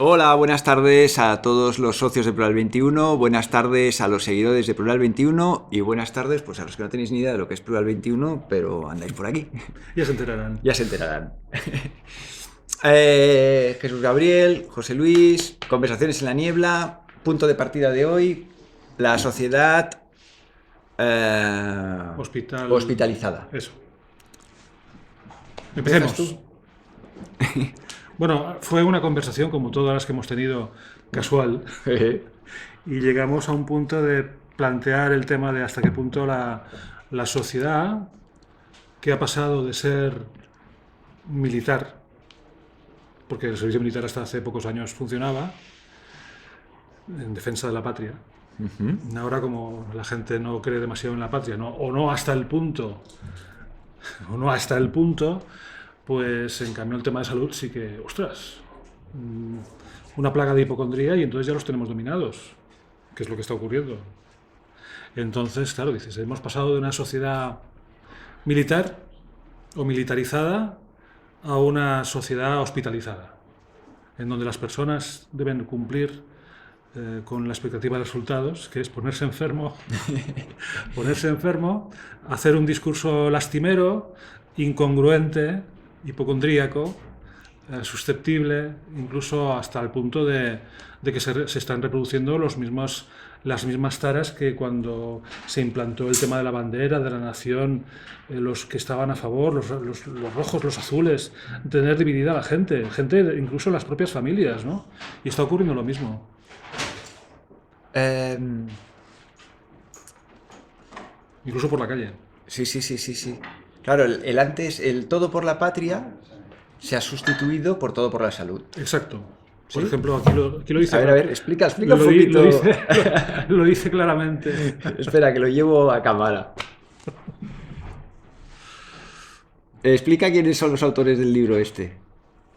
Hola, buenas tardes a todos los socios de Plural 21, buenas tardes a los seguidores de Plural 21 y buenas tardes pues a los que no tenéis ni idea de lo que es Plural 21, pero andáis por aquí. Ya se enterarán. Ya se enterarán. Jesús Gabriel, José Luis, Conversaciones en la Niebla, punto de partida de hoy, la sociedad hospitalizada. Eso. ¿Empiezas Empecemos. tú? Bueno, fue una conversación, como todas las que hemos tenido, casual. Y llegamos a un punto de plantear el tema de hasta qué punto la sociedad, que ha pasado de ser militar, porque el servicio militar hasta hace pocos años funcionaba, en defensa de la patria. Ahora, como la gente no cree demasiado en la patria, o no hasta el punto, pues en cambio el tema de salud sí que, ostras, una plaga de hipocondría y entonces ya los tenemos dominados, que es lo que está ocurriendo. Entonces, claro, dices, hemos pasado de una sociedad militar o militarizada a una sociedad hospitalizada, en donde las personas deben cumplir con la expectativa de resultados, que es ponerse enfermo, hacer un discurso lastimero, incongruente, hipocondríaco, susceptible, incluso hasta el punto de que se están reproduciendo las mismas taras que cuando se implantó el tema de la bandera, de la nación, los que estaban a favor, los rojos, los azules, tener dividida a la gente, incluso las propias familias, ¿no? Y está ocurriendo lo mismo. Incluso por la calle. Sí. Claro, el antes, el todo por la patria se ha sustituido por todo por la salud. Exacto. Por ¿Sí? ejemplo, aquí lo dice. A ver, explica un poquito. Lo dice claramente. Espera, que lo llevo a cámara. Explica quiénes son los autores del libro este.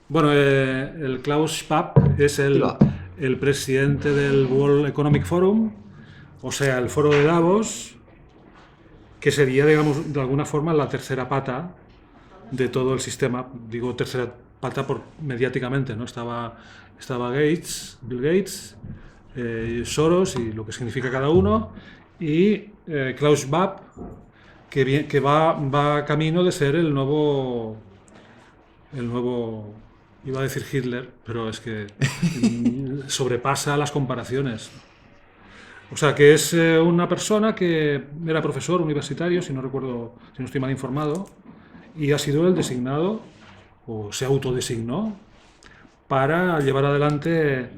Bueno, el Klaus Schwab es el presidente del World Economic Forum, o sea, el foro de Davos, que sería, digamos, de alguna forma la tercera pata de todo el sistema. Digo tercera pata mediáticamente, ¿no? Estaba Bill Gates, Soros y lo que significa cada uno, y Klaus Schwab, que va camino de ser el nuevo, iba a decir Hitler, pero es que sobrepasa las comparaciones. O sea, que es una persona que era profesor universitario, si no estoy mal informado, y ha sido el designado, o se autodesignó, para llevar adelante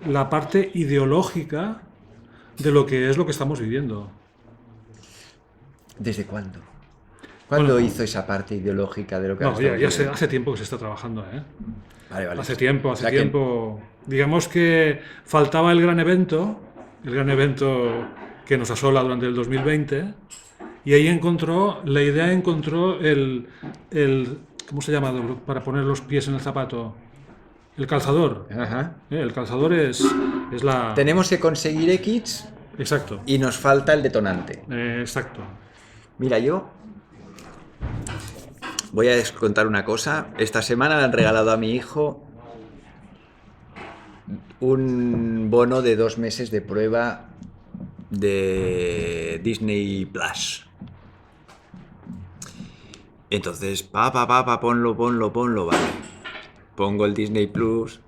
la parte ideológica de lo que estamos viviendo. ¿Desde cuándo? ¿Cuándo hizo esa parte ideológica de lo que hace tiempo que se está trabajando, ¿eh? Vale. Hace tiempo. Digamos que faltaba el gran evento que nos asola durante el 2020, y ahí encontró el ¿cómo se llama? Para poner los pies en el zapato. El calzador. Ajá. El calzador es la... Tenemos que conseguir X. Exacto. Y nos falta el detonante. Exacto. Mira, yo voy a contar una cosa. Esta semana le han regalado a mi hijo un bono de 2 meses de prueba de Disney Plus. Entonces, ponlo, vale. Pongo el Disney Plus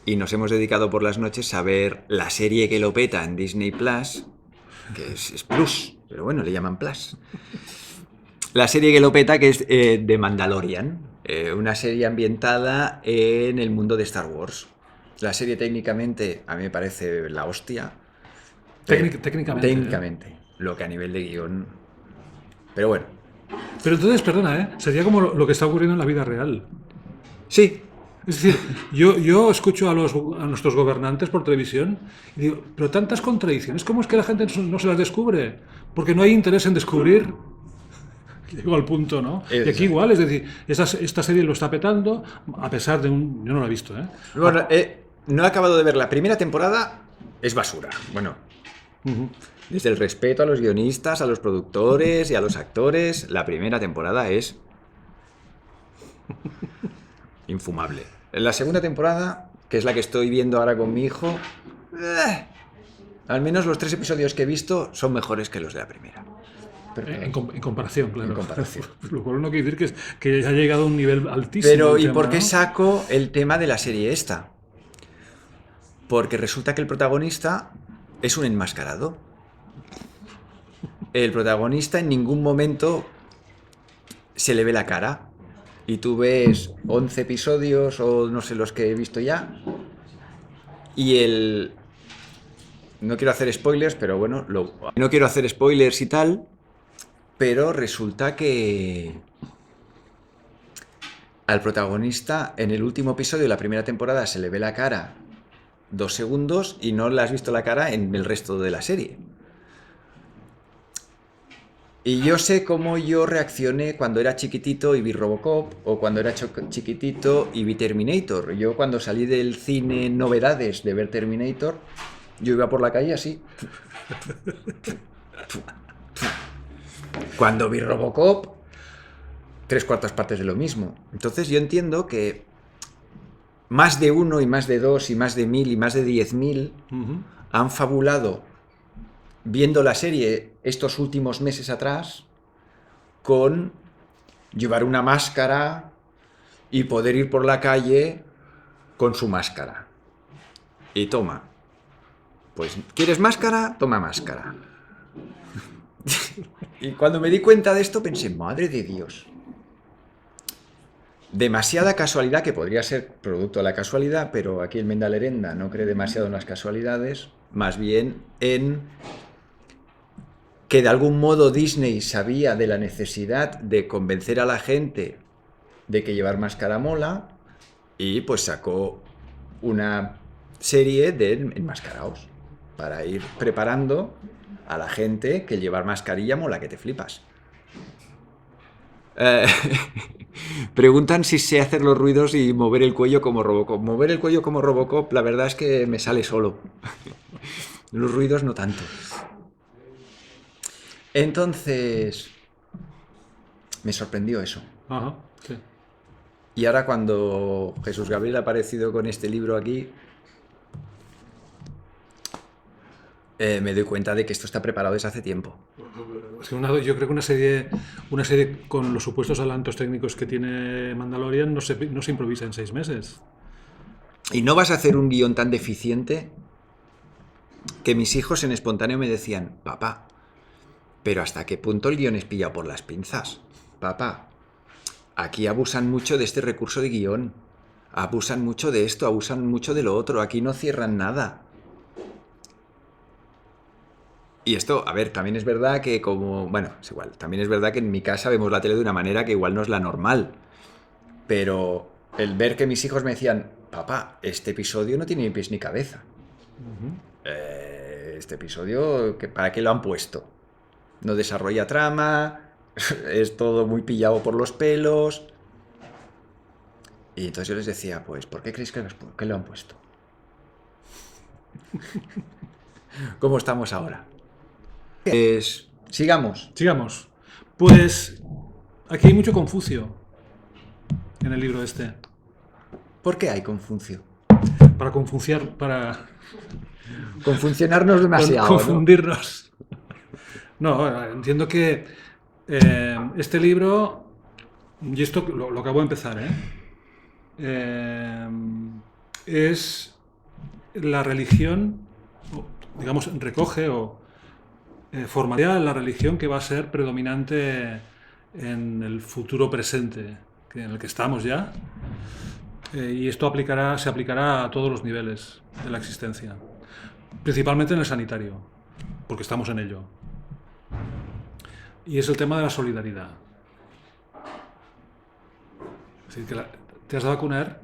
y nos hemos dedicado por las noches a ver la serie que lo peta en Disney Plus, que es Plus, pero bueno, le llaman Plus. La serie que lo peta, que es The Mandalorian, una serie ambientada en el mundo de Star Wars. La serie técnicamente a mí me parece la hostia. Técnicamente. Lo que a nivel de guión... Pero bueno. Pero entonces, perdona, sería como lo que está ocurriendo en la vida real. Sí. Es decir, yo escucho a nuestros gobernantes por televisión y digo, pero tantas contradicciones, ¿cómo es que la gente no se las descubre? Porque no hay interés en descubrir. Llego al punto, ¿no? Y aquí igual, es decir, esta serie lo está petando, a pesar de yo no la he visto, ¿eh? Bueno, no he acabado de ver la primera temporada, es basura. Bueno, desde el respeto a los guionistas, a los productores y a los actores, la primera temporada es infumable. En la segunda temporada que es la que estoy viendo ahora con mi hijo, al menos los 3 episodios que he visto son mejores que los de la primera. Pero, en comparación, claro. En comparación. Lo cual no quiere decir que haya llegado a un nivel altísimo. Pero, ¿y tema, por qué ¿no? saco el tema de la serie esta? Porque resulta que el protagonista es un enmascarado. El protagonista en ningún momento se le ve la cara. Y tú ves 11 episodios o no sé los que he visto ya. Y el... No quiero hacer spoilers, pero bueno, no quiero hacer spoilers y tal, pero resulta que al protagonista en el último episodio de la primera temporada se le ve la cara 2 segundos y no le has visto la cara en el resto de la serie. Y yo sé cómo yo reaccioné cuando era chiquitito y vi Robocop, o cuando era chiquitito y vi Terminator. Yo cuando salí del cine novedades de ver Terminator, yo iba por la calle así. Cuando vi Robocop, 3/4 partes de lo mismo. Entonces yo entiendo que más de 1 y más de 2 y más de 1000 y más de 10.000 han fabulado viendo la serie estos últimos meses atrás con llevar una máscara y poder ir por la calle con su máscara. Y toma. Pues, ¿quieres máscara? Toma máscara. Y cuando me di cuenta de esto pensé, madre de Dios. Demasiada casualidad, que podría ser producto de la casualidad, pero aquí el Mendalerenda no cree demasiado en las casualidades, más bien en que de algún modo Disney sabía de la necesidad de convencer a la gente de que llevar máscara mola y pues sacó una serie de enmascarados para ir preparando a la gente que llevar mascarilla mola que te flipas. Preguntan si sé hacer los ruidos y mover el cuello como Robocop. Mover el cuello como Robocop, la verdad es que me sale solo. Los ruidos no tanto. Entonces, me sorprendió eso. Ajá, sí. Y ahora cuando Jesús Gabriel ha aparecido con este libro aquí, me doy cuenta de que esto está preparado desde hace tiempo. Es que yo creo que una serie con los supuestos adelantos técnicos que tiene Mandalorian no se improvisa en 6 meses. Y no vas a hacer un guión tan deficiente que mis hijos en espontáneo me decían, papá, pero ¿hasta qué punto el guión es pillado por las pinzas? Papá, aquí abusan mucho de este recurso de guión. Abusan mucho de esto, abusan mucho de lo otro. Aquí no cierran nada. Y esto, a ver, también es verdad que bueno, es igual. También es verdad que en mi casa vemos la tele de una manera que igual no es la normal. Pero el ver que mis hijos me decían, papá, este episodio no tiene ni pies ni cabeza. Este episodio, ¿para qué lo han puesto? No desarrolla trama, es todo muy pillado por los pelos. Y entonces yo les decía, pues, ¿por qué creéis que lo han puesto? ¿Cómo estamos ahora? Pues, sigamos. Sigamos. Pues aquí hay mucho Confucio en el libro este. ¿Por qué hay Confucio? Para confuciar, para Confuncionarnos demasiado, confundirnos. No, entiendo que este libro, y esto lo acabo de empezar, es la religión, digamos, recoge o formaría la religión que va a ser predominante en el futuro presente, en el que estamos ya, y esto se aplicará a todos los niveles de la existencia, principalmente en el sanitario, porque estamos en ello. Y es el tema de la solidaridad. Es decir, que te has de vacunar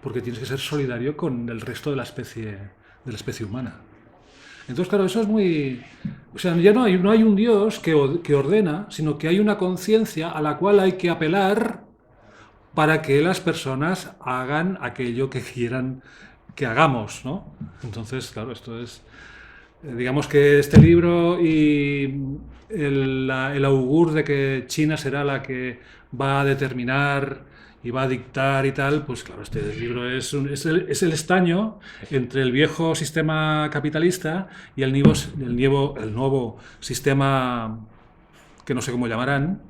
porque tienes que ser solidario con el resto de la especie humana. Entonces, claro, eso es muy... O sea, ya no hay un Dios que ordena, sino que hay una conciencia a la cual hay que apelar para que las personas hagan aquello que quieran que hagamos, ¿no? Entonces, claro, esto es... digamos que este libro y el augur de que China será la que va a determinar y va a dictar y tal, pues claro, este libro es el estaño entre el viejo sistema capitalista y el nuevo sistema que no sé cómo llamarán,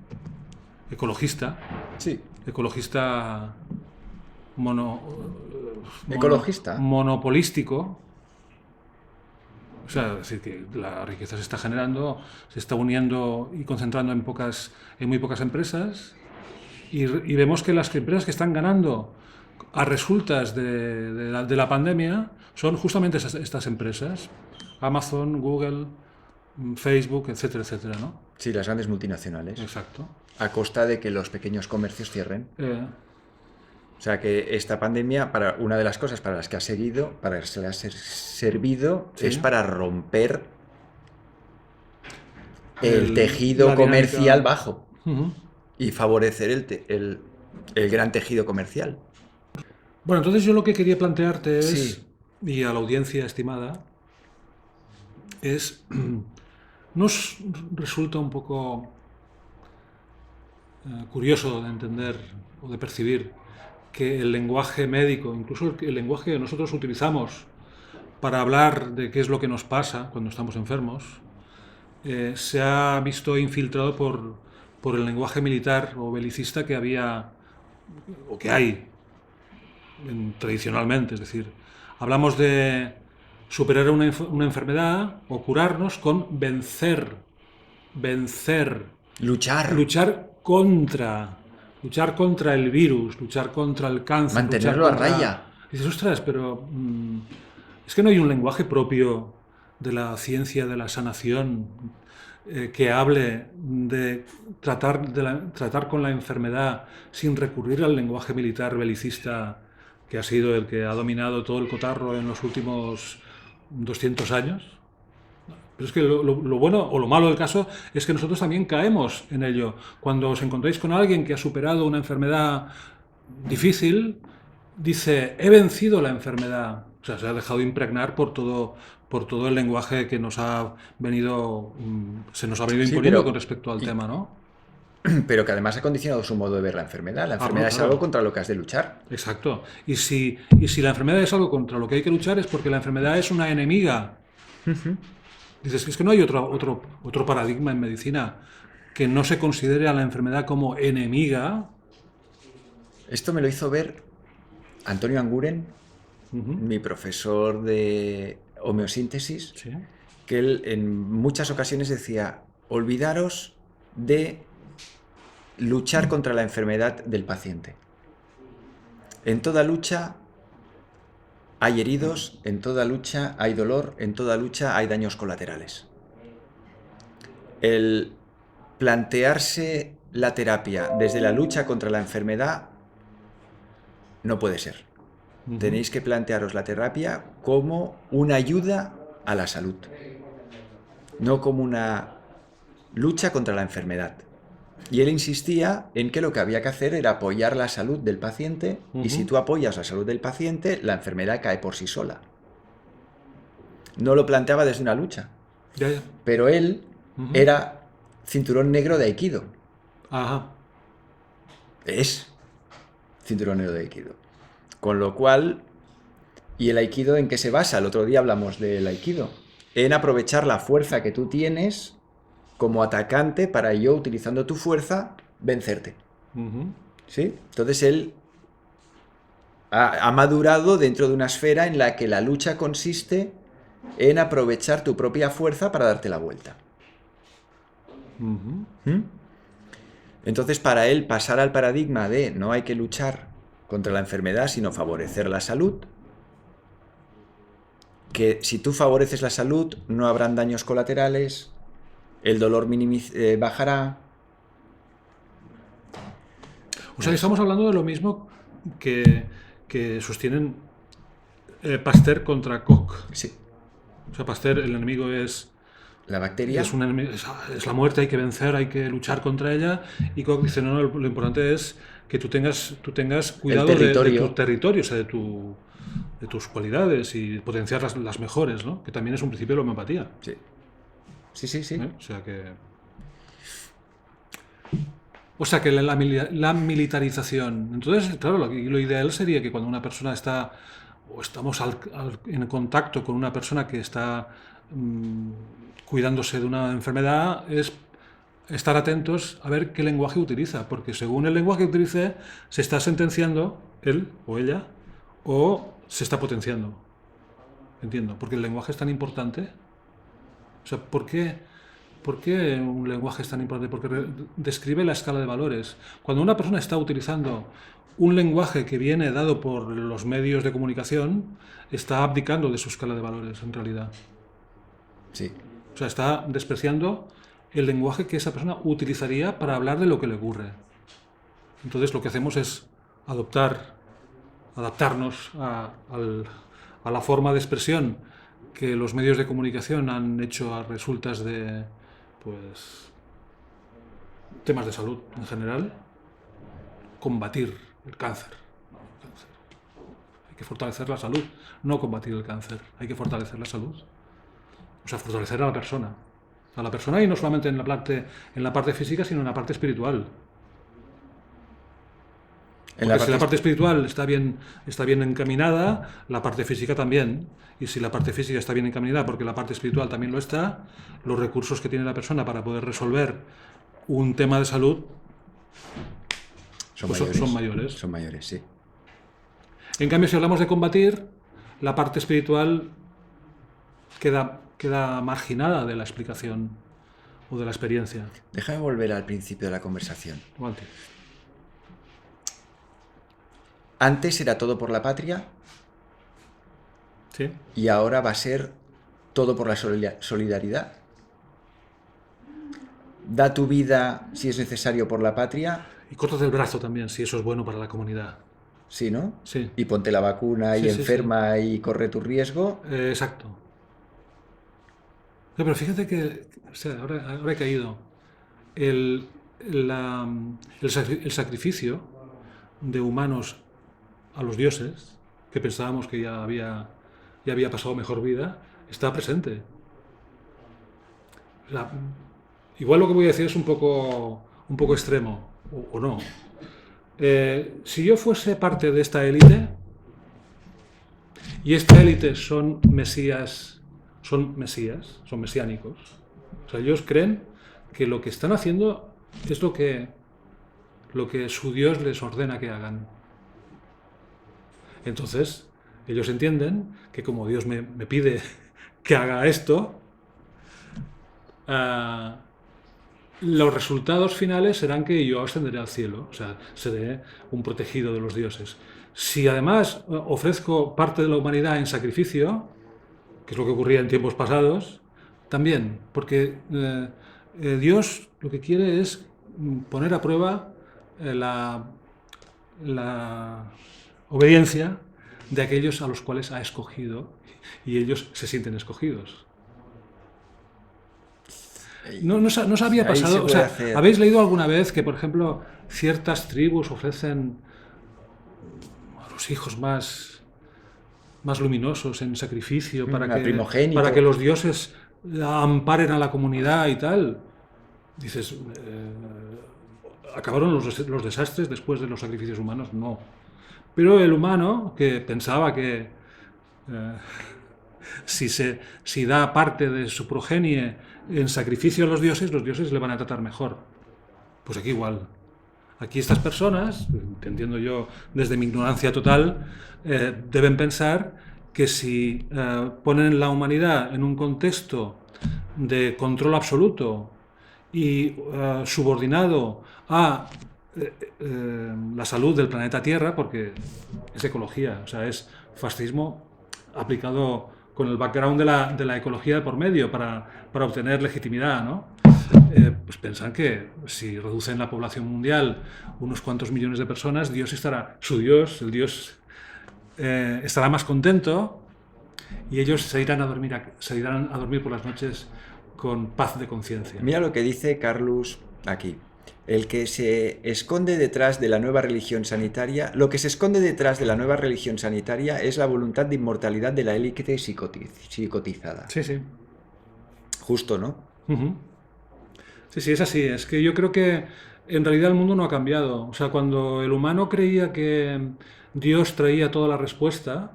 ecologista. Sí. Ecologista ¿Ecologista? monopolístico. O sea, es decir, que la riqueza se está generando, se está uniendo y concentrando en muy pocas empresas, y vemos que las empresas que están ganando a resultas de la pandemia son justamente estas empresas: Amazon, Google, Facebook, etcétera, etcétera, ¿no? Sí, las grandes multinacionales. Exacto. A costa de que los pequeños comercios cierren. O sea que esta pandemia, una de las cosas para las que ha servido, Sí. es para romper el tejido la dinámica. comercial bajo Ujú. y favorecer el gran tejido comercial. Bueno, entonces yo lo que quería plantearte es, Sí. y a la audiencia estimada, es, nos resulta un poco curioso de entender o de percibir que el lenguaje médico, incluso el lenguaje que nosotros utilizamos para hablar de qué es lo que nos pasa cuando estamos enfermos, se ha visto infiltrado por el lenguaje militar o belicista que había o que hay tradicionalmente. Es decir, hablamos de superar una enfermedad o curarnos con vencer, Luchar. luchar contra el virus, luchar contra el cáncer, Mantenerlo a raya. Y dices, ostras, pero es que no hay un lenguaje propio de la ciencia de la sanación que hable de tratar con la enfermedad sin recurrir al lenguaje militar belicista, que ha sido el que ha dominado todo el cotarro en los últimos 200 años. Pero es que lo bueno o lo malo del caso es que nosotros también caemos en ello. Cuando os encontráis con alguien que ha superado una enfermedad difícil, dice: he vencido la enfermedad. O sea, se ha dejado impregnar por todo el lenguaje que nos ha venido, se nos ha venido Sí, imponiendo pero- con respecto al tema, ¿no? Pero que además ha condicionado su modo de ver la enfermedad. La enfermedad es claro. algo contra lo que has de luchar. Exacto. Y si la enfermedad es algo contra lo que hay que luchar, es porque la enfermedad es una enemiga. Dices que es que no hay otro paradigma en medicina que no se considere a la enfermedad como enemiga. Esto me lo hizo ver Antonio Anguren, mi profesor de homeosíntesis, Sí. que él en muchas ocasiones decía: olvidaros de luchar contra la enfermedad del paciente. En toda lucha hay heridos, en toda lucha hay dolor, en toda lucha hay daños colaterales. El plantearse la terapia desde la lucha contra la enfermedad no puede ser. Tenéis que plantearos la terapia como una ayuda a la salud, no como una lucha contra la enfermedad. Y él insistía en que lo que había que hacer era apoyar la salud del paciente, y si tú apoyas la salud del paciente, la enfermedad cae por sí sola. No lo planteaba desde una lucha, Ya. pero él era cinturón negro de Aikido. Ajá. Es cinturón negro de Aikido. Con lo cual, ¿y el Aikido en qué se basa? El otro día hablamos del Aikido. En aprovechar la fuerza que tú tienes como atacante para yo, utilizando tu fuerza, vencerte. ¿Sí? Entonces él ha madurado dentro de una esfera en la que la lucha consiste en aprovechar tu propia fuerza para darte la vuelta. Entonces, para él, pasar al paradigma de no hay que luchar contra la enfermedad, sino favorecer la salud, que si tú favoreces la salud, no habrán daños colaterales, el dolor bajará. O sea, estamos hablando de lo mismo que sostienen Pasteur contra Koch. Sí. O sea, Pasteur, el enemigo es La bacteria. Es la muerte, hay que vencer, hay que luchar contra ella. Y Koch dice: no, lo importante es que tú tengas cuidado de tu territorio, o sea, de tus cualidades, y potenciar las mejores, ¿no? Que también es un principio de la homeopatía. Sí. Sí. O sea que... O sea, que la militarización. Entonces, claro, lo ideal sería que cuando una persona está, o estamos en contacto con una persona que está cuidándose de una enfermedad, es estar atentos a ver qué lenguaje utiliza, porque según el lenguaje que utilice, se está sentenciando él o ella, o se está potenciando. Entiendo, porque el lenguaje es tan importante. O sea, ¿por qué un lenguaje es tan importante? Porque describe la escala de valores. Cuando una persona está utilizando un lenguaje que viene dado por los medios de comunicación, está abdicando de su escala de valores, en realidad. Sí. O sea, está despreciando el lenguaje que esa persona utilizaría para hablar de lo que le ocurre. Entonces, lo que hacemos es adaptarnos a la forma de expresión que los medios de comunicación han hecho a resultas de, pues, temas de salud en general, combatir el cáncer. Hay que fortalecer la salud, no combatir el cáncer, hay que fortalecer la salud. O sea, fortalecer a la persona. A la persona, y no solamente en la parte física, sino en la parte espiritual. Porque si la parte espiritual está bien encaminada, la parte física también. Y si la parte física está bien encaminada, porque la parte espiritual también lo está, los recursos que tiene la persona para poder resolver un tema de salud son mayores. Son mayores, sí. En cambio, si hablamos de combatir, la parte espiritual queda marginada de la explicación o de la experiencia. Déjame volver al principio de la conversación. Aguante. Antes era todo por la patria. Sí. Y ahora va a ser todo por la solidaridad. Da tu vida, si es necesario, por la patria. Y córtate el brazo también, si eso es bueno para la comunidad. Sí, ¿no? Sí. Y ponte la vacuna y enferma y corre tu riesgo. Exacto. No, pero fíjate que, o sea, ahora he caído. El sacrificio de humanos a los dioses, que pensábamos que ya había pasado mejor vida, está presente. Igual lo que voy a decir es un poco extremo, o no. Si yo fuese parte de esta élite, y esta élite son mesiánicos, o sea, ellos creen que lo que están haciendo es lo que su Dios les ordena que hagan. Entonces, ellos entienden que como Dios me pide que haga esto, los resultados finales serán que yo ascenderé al cielo, o sea, seré un protegido de los dioses. Si además ofrezco parte de la humanidad en sacrificio, que es lo que ocurría en tiempos pasados, también, porque Dios lo que quiere es poner a prueba la obediencia de aquellos a los cuales ha escogido, y ellos se sienten escogidos. No os había pasado, o sea, ¿habéis leído alguna vez que, por ejemplo, ciertas tribus ofrecen a los hijos más luminosos en sacrificio para que los dioses amparen a la comunidad y tal? Dices, ¿acabaron los desastres después de los sacrificios humanos? No. Pero el humano, que pensaba que si da parte de su progenie en sacrificio a los dioses le van a tratar mejor. Pues aquí igual. Aquí estas personas, entiendo yo desde mi ignorancia total, deben pensar que si ponen la humanidad en un contexto de control absoluto y subordinado a la salud del planeta Tierra, porque es ecología, o sea, es fascismo aplicado con el background de la ecología de por medio para obtener legitimidad, ¿no? Pues piensan que si reducen la población mundial unos cuantos millones de personas, el Dios estará más contento y ellos se irán a dormir por las noches con paz de conciencia. Mira lo que dice Carlos aquí. El que se esconde detrás de la nueva religión sanitaria, lo que se esconde detrás de la nueva religión sanitaria es la voluntad de inmortalidad de la élite psicotizada. Sí, sí. Justo, ¿no? Uh-huh. Sí, sí, es así. Es que yo creo que en realidad el mundo no ha cambiado. O sea, cuando el humano creía que Dios traía toda la respuesta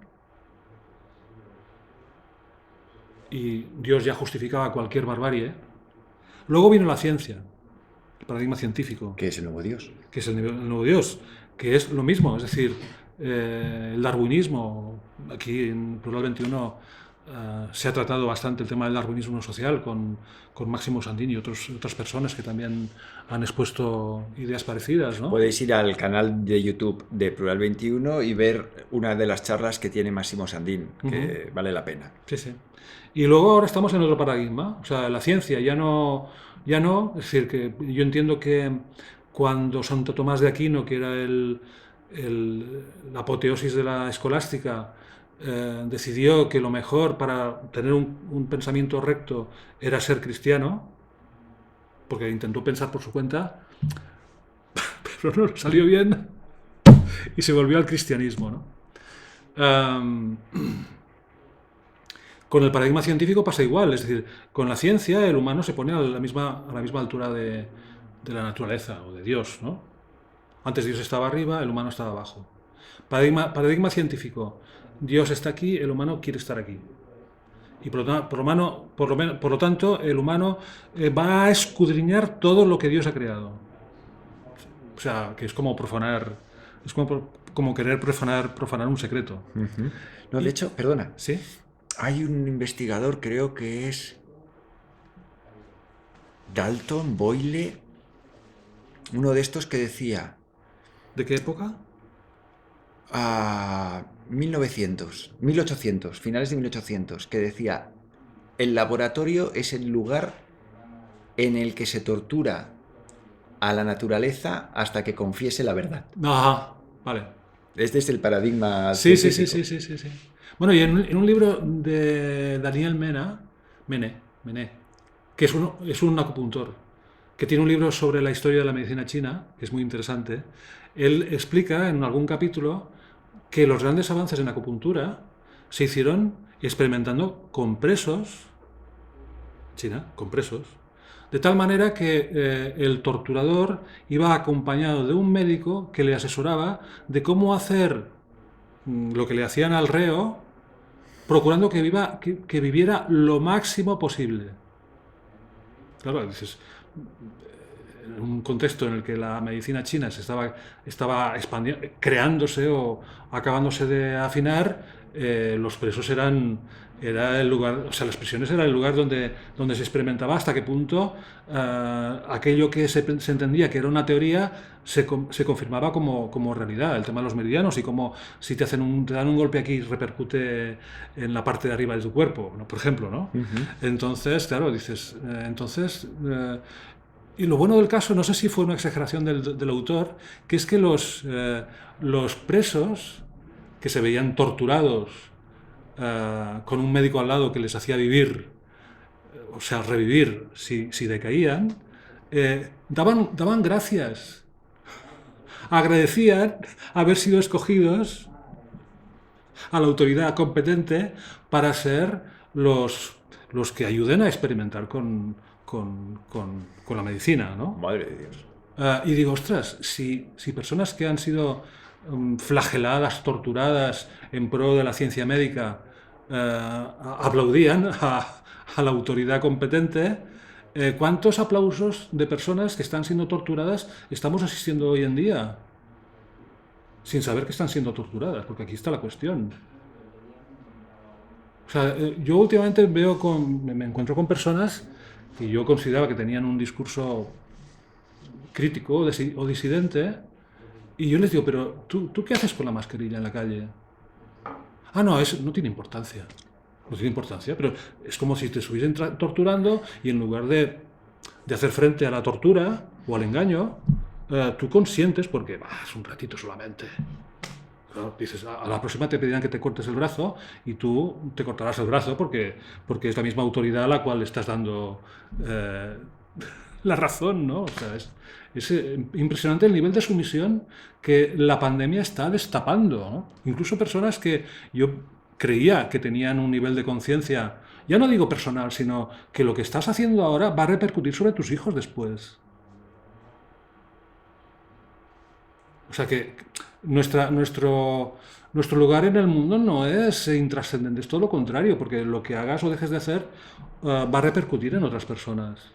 y Dios ya justificaba cualquier barbarie, luego vino la ciencia, el paradigma científico, ¿Qué es el nuevo Dios? que es el nuevo Dios, que es lo mismo, es decir, el darwinismo, aquí en Plural 21 se ha tratado bastante el tema del darwinismo social con Máximo Sandini y otras personas que también han expuesto ideas parecidas, ¿no? Podéis ir al canal de YouTube de Plural 21 y ver una de las charlas que tiene Máximo Sandín, que vale la pena. Sí, sí. Y luego ahora estamos en otro paradigma, o sea, la ciencia ya no, es decir, que yo entiendo que cuando Santo Tomás de Aquino, que era la apoteosis de la escolástica, decidió que lo mejor para tener un pensamiento recto era ser cristiano, porque intentó pensar por su cuenta, pero no le salió bien y se volvió al cristianismo, ¿no? Con el paradigma científico pasa igual, es decir, con la ciencia el humano se pone a la misma altura de la naturaleza o de Dios, ¿no? Antes Dios estaba arriba, el humano estaba abajo. Paradigma científico. Dios está aquí, el humano quiere estar aquí. Y por lo tanto, el humano va a escudriñar todo lo que Dios ha creado. O sea, que es como profanar, es como querer profanar un secreto. No, de hecho, perdona, ¿Sí? hay un investigador, creo que es Dalton, Boyle, uno de estos que decía ¿De qué época? a 1800, finales de 1800, que decía, el laboratorio es el lugar en el que se tortura a la naturaleza hasta que confiese la verdad. Ajá, vale. Este es el paradigma Sí. científico. Bueno, y en un libro de Daniel Mene, que es un acupuntor, que tiene un libro sobre la historia de la medicina china, que es muy interesante, él explica en algún capítulo que los grandes avances en acupuntura se hicieron experimentando con presos, China, con presos, de tal manera que el torturador iba acompañado de un médico que le asesoraba de cómo hacer lo que le hacían al reo, procurando que viviera lo máximo posible. Claro, dices, en un contexto en el que la medicina china estaba expandiendo, creándose o acabándose de afinar, los presos era el lugar, o sea, las prisiones era el lugar donde se experimentaba hasta qué punto aquello que se entendía que era una teoría se confirmaba como realidad. El tema de los meridianos y cómo si te dan un golpe aquí repercute en la parte de arriba de tu cuerpo, ¿no? Por ejemplo, ¿no? Entonces, claro, dices, y lo bueno del caso, no sé si fue una exageración del autor, que es que los presos que se veían torturados con un médico al lado que les hacía vivir, o sea, revivir si decaían, daban gracias, agradecían haber sido escogidos a la autoridad competente para ser los que ayuden a experimentar con la medicina, ¿no? Madre de Dios. Y digo, ostras, si personas que han sido flageladas, torturadas en pro de la ciencia médica aplaudían a la autoridad competente, ¿cuántos aplausos de personas que están siendo torturadas estamos asistiendo hoy en día? Sin saber que están siendo torturadas, porque aquí está la cuestión. O sea, yo últimamente me encuentro con personas que yo consideraba que tenían un discurso crítico o disidente, y yo les digo, pero ¿tú qué haces con la mascarilla en la calle? Ah, no, eso no tiene importancia. No tiene importancia, pero es como si te estuviesen torturando y en lugar de hacer frente a la tortura o al engaño, tú consientes porque es un ratito solamente. Claro, dices, a la próxima te pedirán que te cortes el brazo y tú te cortarás el brazo porque es la misma autoridad a la cual le estás dando la razón, ¿no? O sea, es impresionante el nivel de sumisión que la pandemia está destapando, ¿no? Incluso personas que yo creía que tenían un nivel de conciencia, ya no digo personal, sino que lo que estás haciendo ahora va a repercutir sobre tus hijos después. sea que nuestro lugar en el mundo no es intrascendente, es todo lo contrario, porque lo que hagas o dejes de hacer va a repercutir en otras personas.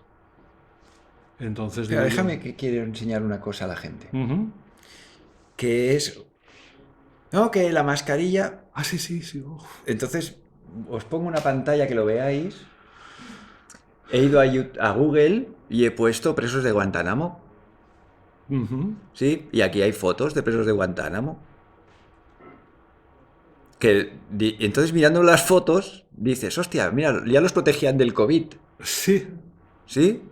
Entonces Pero digo yo. déjame que quiero enseñar una cosa a la gente. Ujú. Que es... No, que la mascarilla... Ah, sí, sí, sí. Uf. Entonces, os pongo una pantalla que lo veáis. He ido a Google y he puesto presos de Guantánamo. Ujú. ¿Sí? Y aquí hay fotos de presos de Guantánamo. Entonces, mirando las fotos, dices, hostia, mira, ya los protegían del COVID. Sí. ¿Sí?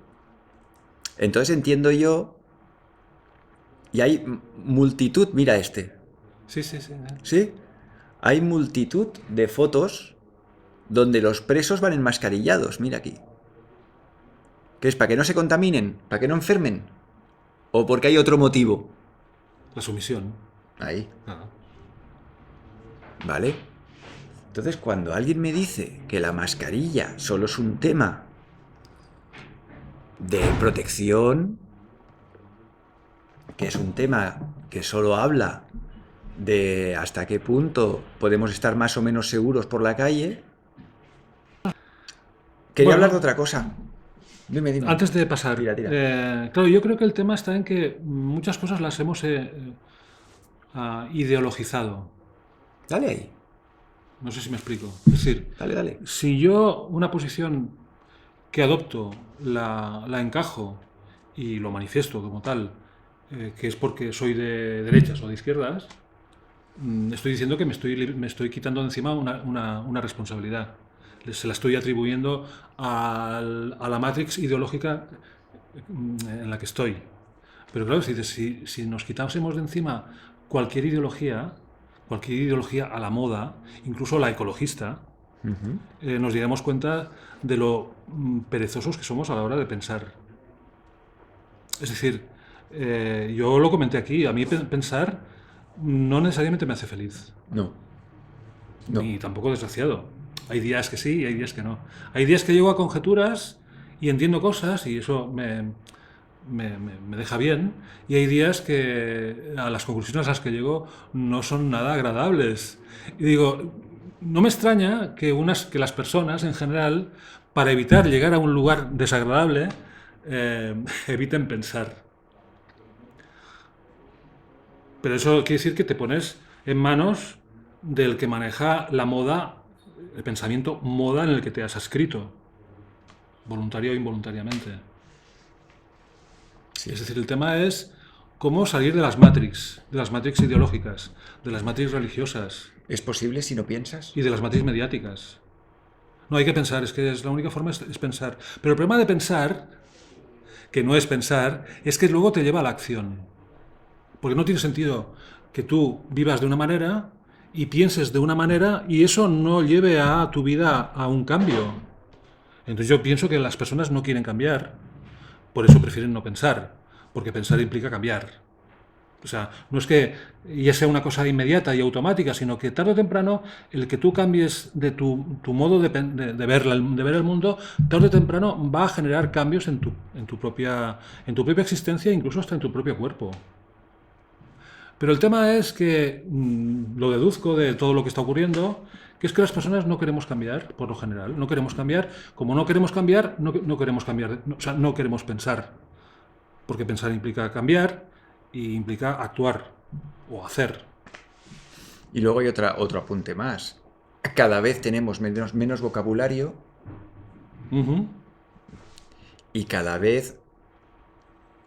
Entonces entiendo yo... Y hay multitud, mira este. Sí, sí, sí. ¿Sí? Hay multitud de fotos donde los presos van enmascarillados, mira aquí. ¿Qué es? ¿Para que no se contaminen? ¿Para que no enfermen? ¿O porque hay otro motivo? La sumisión. Ahí, Ah. ¿vale? Entonces, cuando alguien me dice que la mascarilla solo es un tema de protección, que es un tema que solo habla de hasta qué punto podemos estar más o menos seguros por la calle, quería hablar de Bueno, otra cosa. Dime, dime. antes de pasar, Tira, tira. claro, yo creo que el tema está en que muchas cosas las hemos ideologizado. Dale ahí. No sé si me explico. Es decir, Dale, dale. si yo una posición que adopto la encajo y lo manifiesto como tal, que es porque soy de derechas o de izquierdas, estoy diciendo que me estoy quitando de encima una responsabilidad. Se la estoy atribuyendo a la matrix ideológica en la que estoy. Pero claro, si nos quitásemos de encima cualquier ideología a la moda, incluso la ecologista, nos daríamos cuenta de lo perezosos que somos a la hora de pensar. Es decir, yo lo comenté aquí, a mí pensar no necesariamente me hace feliz, No, no. ni tampoco desgraciado. Hay días que sí y hay días que no. Hay días que llego a conjeturas y entiendo cosas y eso me deja bien, y hay días que a las conclusiones a las que llego no son nada agradables. Y digo, no me extraña que las personas en general, para evitar llegar a un lugar desagradable, eviten pensar. Pero eso quiere decir que te pones en manos del que maneja la moda, el pensamiento moda en el que te has adscrito, voluntario o involuntariamente. Sí. Es decir, el tema es cómo salir de las matrix ideológicas, de las matrix religiosas ¿Es posible si no piensas? y de las matrix mediáticas. No hay que pensar, es que la única forma es pensar. Pero el problema de pensar, que no es pensar, es que luego te lleva a la acción. Porque no tiene sentido que tú vivas de una manera y pienses de una manera y eso no lleve a tu vida a un cambio. Entonces yo pienso que las personas no quieren cambiar, por eso prefieren no pensar, porque pensar implica cambiar. O sea, no es que ya sea una cosa inmediata y automática, sino que tarde o temprano el que tú cambies de tu modo de ver el mundo, tarde o temprano va a generar cambios en tu propia existencia, incluso hasta en tu propio cuerpo. Pero el tema es que lo deduzco de todo lo que está ocurriendo, que es que las personas no queremos cambiar, por lo general. No queremos cambiar. Como no queremos cambiar, no queremos cambiar. O sea, no queremos pensar. Porque pensar implica cambiar y implica actuar o hacer. Y luego hay otro apunte más. Cada vez tenemos menos vocabulario Ujú. y cada vez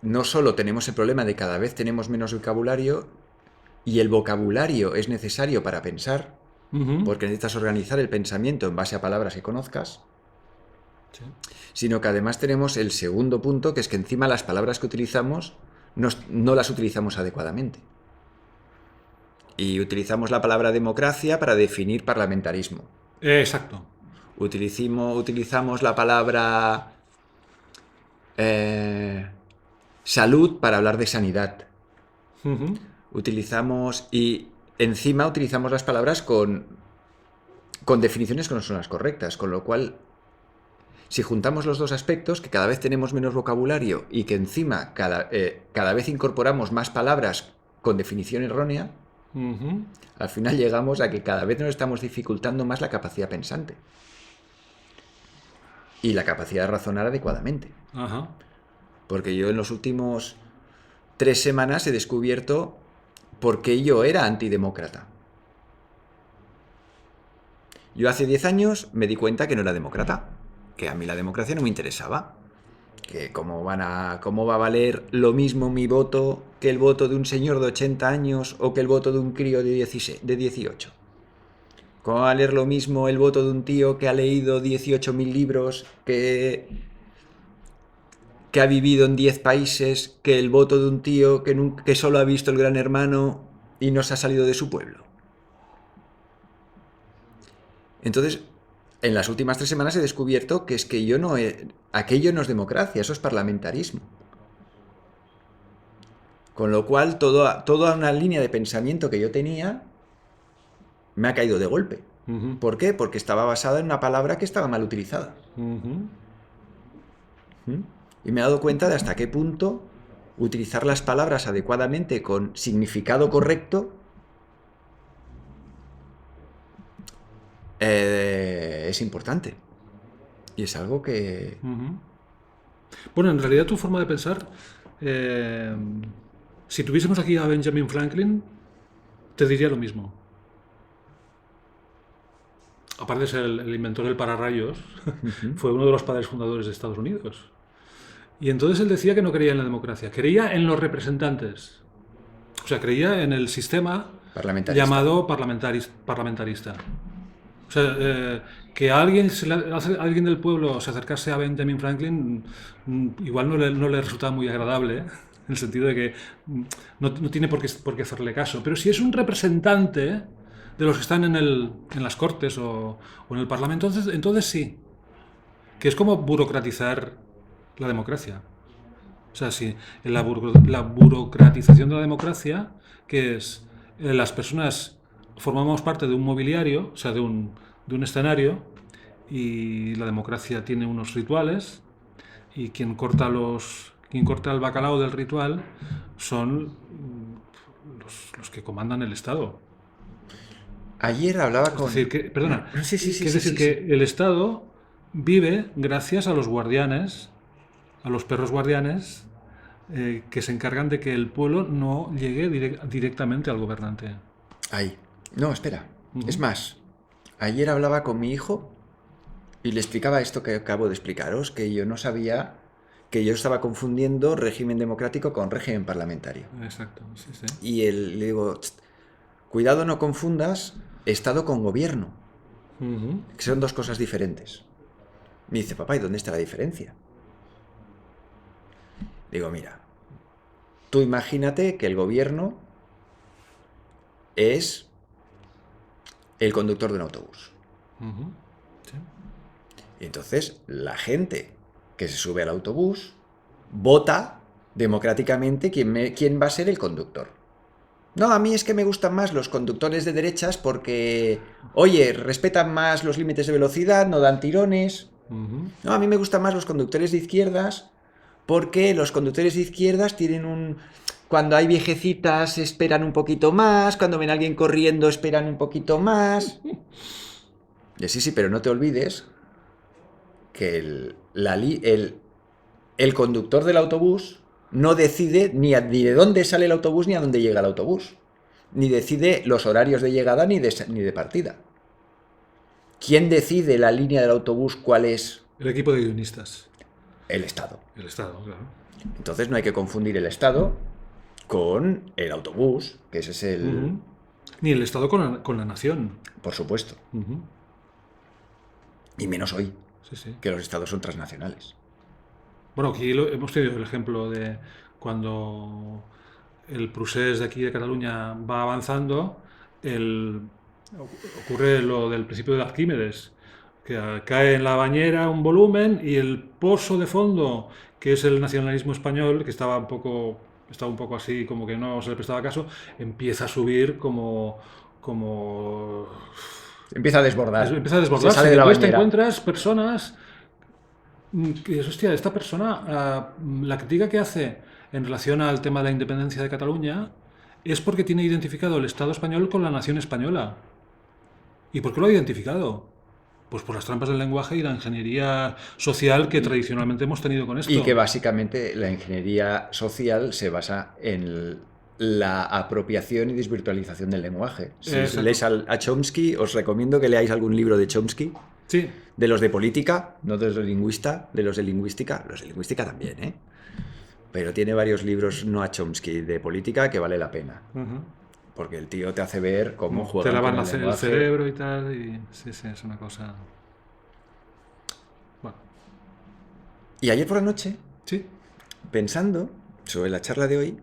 no solo tenemos el problema de cada vez tenemos menos vocabulario y el vocabulario es necesario para pensar, Ujú. porque necesitas organizar el pensamiento en base a palabras que conozcas, Sí. sino que además tenemos el segundo punto, que es que encima las palabras que utilizamos no las utilizamos adecuadamente. Y utilizamos la palabra democracia para definir parlamentarismo. Exacto. Utilizamos la palabra salud para hablar de sanidad. Ujú. Y encima utilizamos las palabras con definiciones que no son las correctas, con lo cual, si juntamos los dos aspectos, que cada vez tenemos menos vocabulario y que encima cada vez incorporamos más palabras con definición errónea, al final llegamos a que cada vez nos estamos dificultando más la capacidad pensante y la capacidad de razonar adecuadamente. Ajá. Porque yo en los últimos 3 semanas he descubierto por qué yo era antidemócrata. Yo hace 10 años me di cuenta que no era demócrata, que a mí la democracia no me interesaba, que cómo va a valer lo mismo mi voto que el voto de un señor de 80 años o que el voto de un crío de 18. ¿Cómo va a valer lo mismo el voto de un tío que ha leído 18.000 libros, que ha vivido en 10 países, que el voto de un tío que solo ha visto el Gran Hermano y no se ha salido de su pueblo? Entonces, en las últimas 3 semanas he descubierto que es que aquello no es democracia, eso es parlamentarismo. Con lo cual, toda una línea de pensamiento que yo tenía me ha caído de golpe. ¿Por qué? Porque estaba basada en una palabra que estaba mal utilizada. Y me he dado cuenta de hasta qué punto utilizar las palabras adecuadamente con significado correcto es importante. Y es algo que... Bueno, en realidad tu forma de pensar, si tuviésemos aquí a Benjamin Franklin, te diría lo mismo. Aparte de ser el inventor del pararrayos, fue uno de los padres fundadores de Estados Unidos. Y entonces él decía que no creía en la democracia, creía en los representantes. O sea, creía en el sistema llamado parlamentarista. O sea, que alguien del pueblo se acercase a Benjamin Franklin igual no le resultaba muy agradable, en el sentido de que no tiene por qué hacerle caso. Pero si es un representante de los que están en las Cortes o en el Parlamento, entonces sí. Que es como burocratizar la democracia. O sea, sí, la burocratización de la democracia, que es las personas formamos parte de un mobiliario, o sea, de un escenario, y la democracia tiene unos rituales, y quien corta el bacalao del ritual son los que comandan el Estado. Ayer hablaba con... Es decir, perdona, Sí, es decir, que el Estado vive gracias a los guardianes, a los perros guardianes, que se encargan de que el pueblo no llegue directamente al gobernante. Ahí. No, espera. Es más, ayer hablaba con mi hijo y le explicaba esto que acabo de explicaros, que yo no sabía, que yo estaba confundiendo régimen democrático con régimen parlamentario. Exacto, sí, sí. Y le digo, cuidado, no confundas Estado con gobierno, que son 2 cosas diferentes. Me dice, papá, ¿y dónde está la diferencia? Digo, mira, tú imagínate que el gobierno es el conductor de un autobús. Sí. Y entonces la gente que se sube al autobús vota democráticamente quién va a ser el conductor. No, a mí es que me gustan más los conductores de derechas porque, oye, respetan más los límites de velocidad, no dan tirones. No, a mí me gustan más los conductores de izquierdas porque los conductores de izquierdas tienen cuando hay viejecitas esperan un poquito más, cuando ven a alguien corriendo esperan un poquito más. Y sí, pero no te olvides que el conductor del autobús no decide ni de dónde sale el autobús ni a dónde llega el autobús. Ni decide los horarios de llegada ni de partida. ¿Quién decide la línea del autobús cuál es? El equipo de guionistas. El Estado. El Estado, claro. Entonces no hay que confundir el Estado con el autobús, que ese es el... Ni el Estado con la nación. Por supuesto. Y menos hoy, Sí. que los Estados son transnacionales. Bueno, aquí hemos tenido el ejemplo de cuando el procés de aquí de Cataluña va avanzando, ocurre lo del principio de Arquímedes, que cae en la bañera un volumen y el pozo de fondo, que es el nacionalismo español, que estaba un poco así, como que no se le prestaba caso, empieza a subir como Empieza a desbordar. Empieza a desbordarse. Se sale de la Después te bañera. encuentras personas que es, hostia, esta persona, la crítica que hace en relación al tema de la independencia de Cataluña es porque tiene identificado el Estado español con la nación española. ¿Y por qué lo ha identificado? Pues por las trampas del lenguaje y la ingeniería social que tradicionalmente hemos tenido con esto. Y que básicamente la ingeniería social se basa en la apropiación y desvirtualización del lenguaje. Si Exacto. leéis a Chomsky, os recomiendo que leáis algún libro de Chomsky, Sí, de los de política, no de los de lingüista, de los de lingüística. Los de lingüística también, ¿eh? Pero tiene varios libros, no a Chomsky, de política que vale la pena. Porque el tío te hace ver cómo te juegan lavan con el el lenguaje. cerebro y tal. Y sí, sí, es una cosa. Bueno, Y ayer por la noche, sí. pensando sobre la charla de hoy,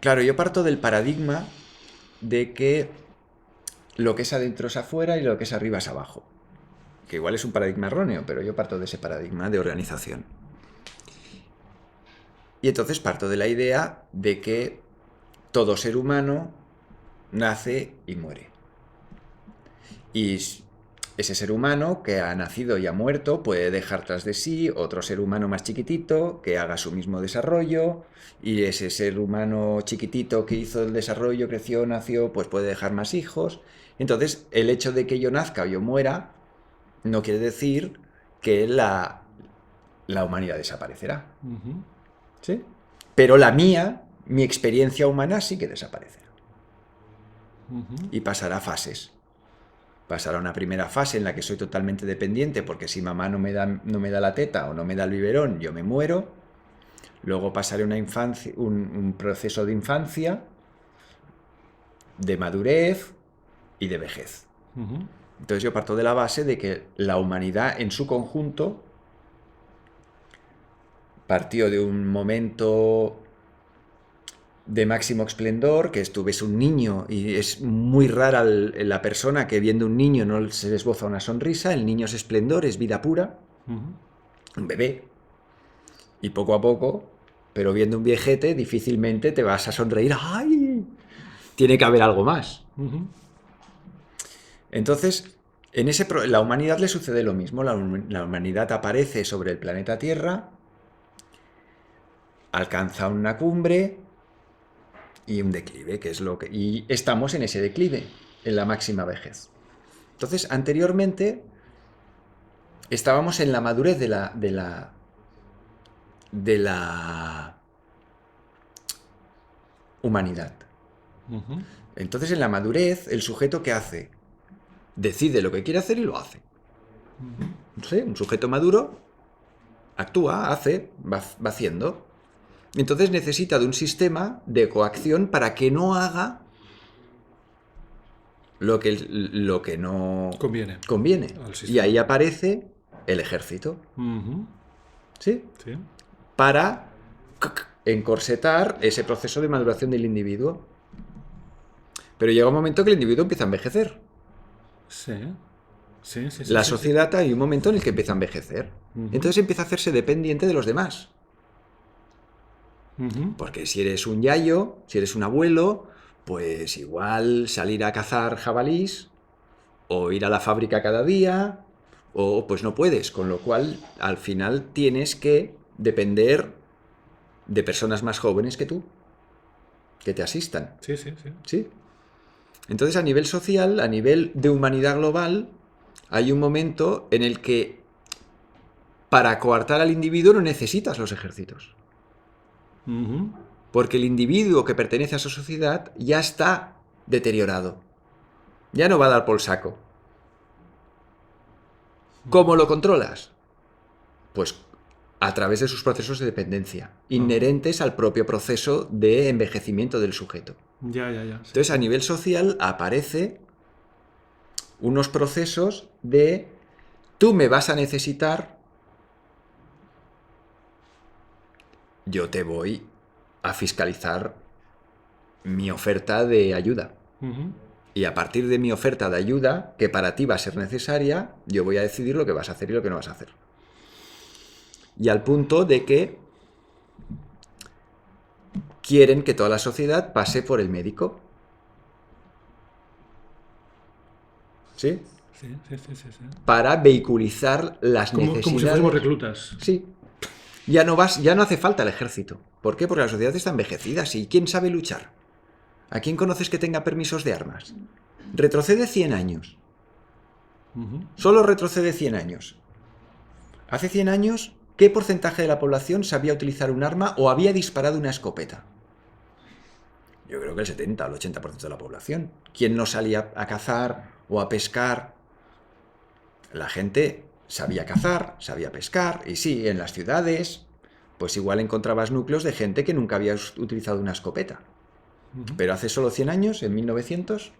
claro, yo parto del paradigma de que lo que es adentro es afuera y lo que es arriba es abajo. Que igual es un paradigma erróneo, pero yo parto de ese paradigma de organización. Y entonces parto de la idea de que todo ser humano nace y muere. Y ese ser humano que ha nacido y ha muerto puede dejar tras de sí otro ser humano más chiquitito que haga su mismo desarrollo, y ese ser humano chiquitito que hizo el desarrollo, creció, nació, pues puede dejar más hijos. Entonces, el hecho de que yo nazca o yo muera no quiere decir que la humanidad desaparecerá. ¿Sí? Pero la mía, mi experiencia humana sí que desaparecerá. Y pasará a fases. Pasará una primera fase en la que soy totalmente dependiente, porque si mamá no me da la teta o no me da el biberón, yo me muero. Luego pasaré una infancia, un proceso de infancia, de madurez y de vejez. Entonces yo parto de la base de que la humanidad en su conjunto partió de un momento de máximo esplendor, que tú ves un niño y es muy rara la persona que viendo un niño no se le esboza una sonrisa. El niño es esplendor, es vida pura, un bebé. Y poco a poco, pero viendo un viejete, difícilmente te vas a sonreír. ¡Ay! Tiene que haber algo más. Entonces, la humanidad le sucede lo mismo. La humanidad aparece sobre el planeta Tierra, alcanza una cumbre y un declive, que es lo que... Y estamos en ese declive, en la máxima vejez. Entonces, anteriormente, estábamos en la madurez de la humanidad. Entonces, en la madurez, el sujeto, ¿qué hace? Decide lo que quiere hacer y lo hace. ¿Sí? Un sujeto maduro actúa, hace, va haciendo. Entonces necesita de un sistema de coacción para que no haga lo que no conviene. Y ahí aparece el ejército. ¿Sí? Sí. Para encorsetar ese proceso de maduración del individuo. Pero llega un momento que el individuo empieza a envejecer. Sí. La sociedad hay un momento en el que empieza a envejecer. Entonces empieza a hacerse dependiente de los demás. Porque si eres un yayo, si eres un abuelo, pues igual salir a cazar jabalís o ir a la fábrica cada día, o pues no puedes, con lo cual al final tienes que depender de personas más jóvenes que tú, que te asistan. Sí. Entonces, a nivel social, a nivel de humanidad global, hay un momento en el que para coartar al individuo no necesitas los ejércitos. Porque el individuo que pertenece a esa sociedad ya está deteriorado. Ya no va a dar por saco. ¿Cómo lo controlas? Pues a través de sus procesos de dependencia, inherentes al propio proceso de envejecimiento del sujeto. Ya. Entonces, a nivel social aparece unos procesos de tú me vas a necesitar, yo te voy a fiscalizar mi oferta de ayuda. Y a partir de mi oferta de ayuda, que para ti va a ser necesaria, yo voy a decidir lo que vas a hacer y lo que no vas a hacer. Y al punto de que quieren que toda la sociedad pase por el médico. ¿Sí? Sí. Para vehiculizar las necesidades. Como si fuésemos reclutas. Sí. Ya no hace falta el ejército. ¿Por qué? Porque la sociedad está envejecida. ¿Y quién sabe luchar? ¿A quién conoces que tenga permisos de armas? Retrocede 100 años. Solo retrocede 100 años. Hace 100 años, ¿qué porcentaje de la población sabía utilizar un arma o había disparado una escopeta? Yo creo que el 70 o el 80% de la población. ¿Quién no salía a cazar o a pescar? La gente sabía cazar, sabía pescar, y sí, en las ciudades, pues igual encontrabas núcleos de gente que nunca había utilizado una escopeta. Pero hace solo 100 años, en 1900,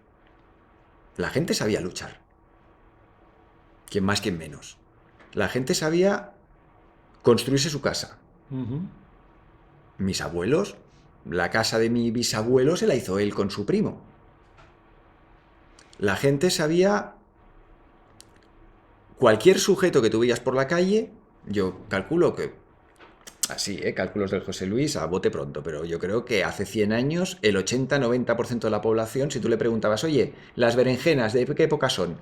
la gente sabía luchar. Quien más, quien menos. La gente sabía construirse su casa. Mis abuelos, la casa de mi bisabuelo se la hizo él con su primo. La gente sabía... Cualquier sujeto que tú veías por la calle, yo calculo que... Así, cálculos del José Luis a bote pronto, pero yo creo que hace 100 años el 80-90% de la población, si tú le preguntabas, oye, las berenjenas, ¿de qué época son?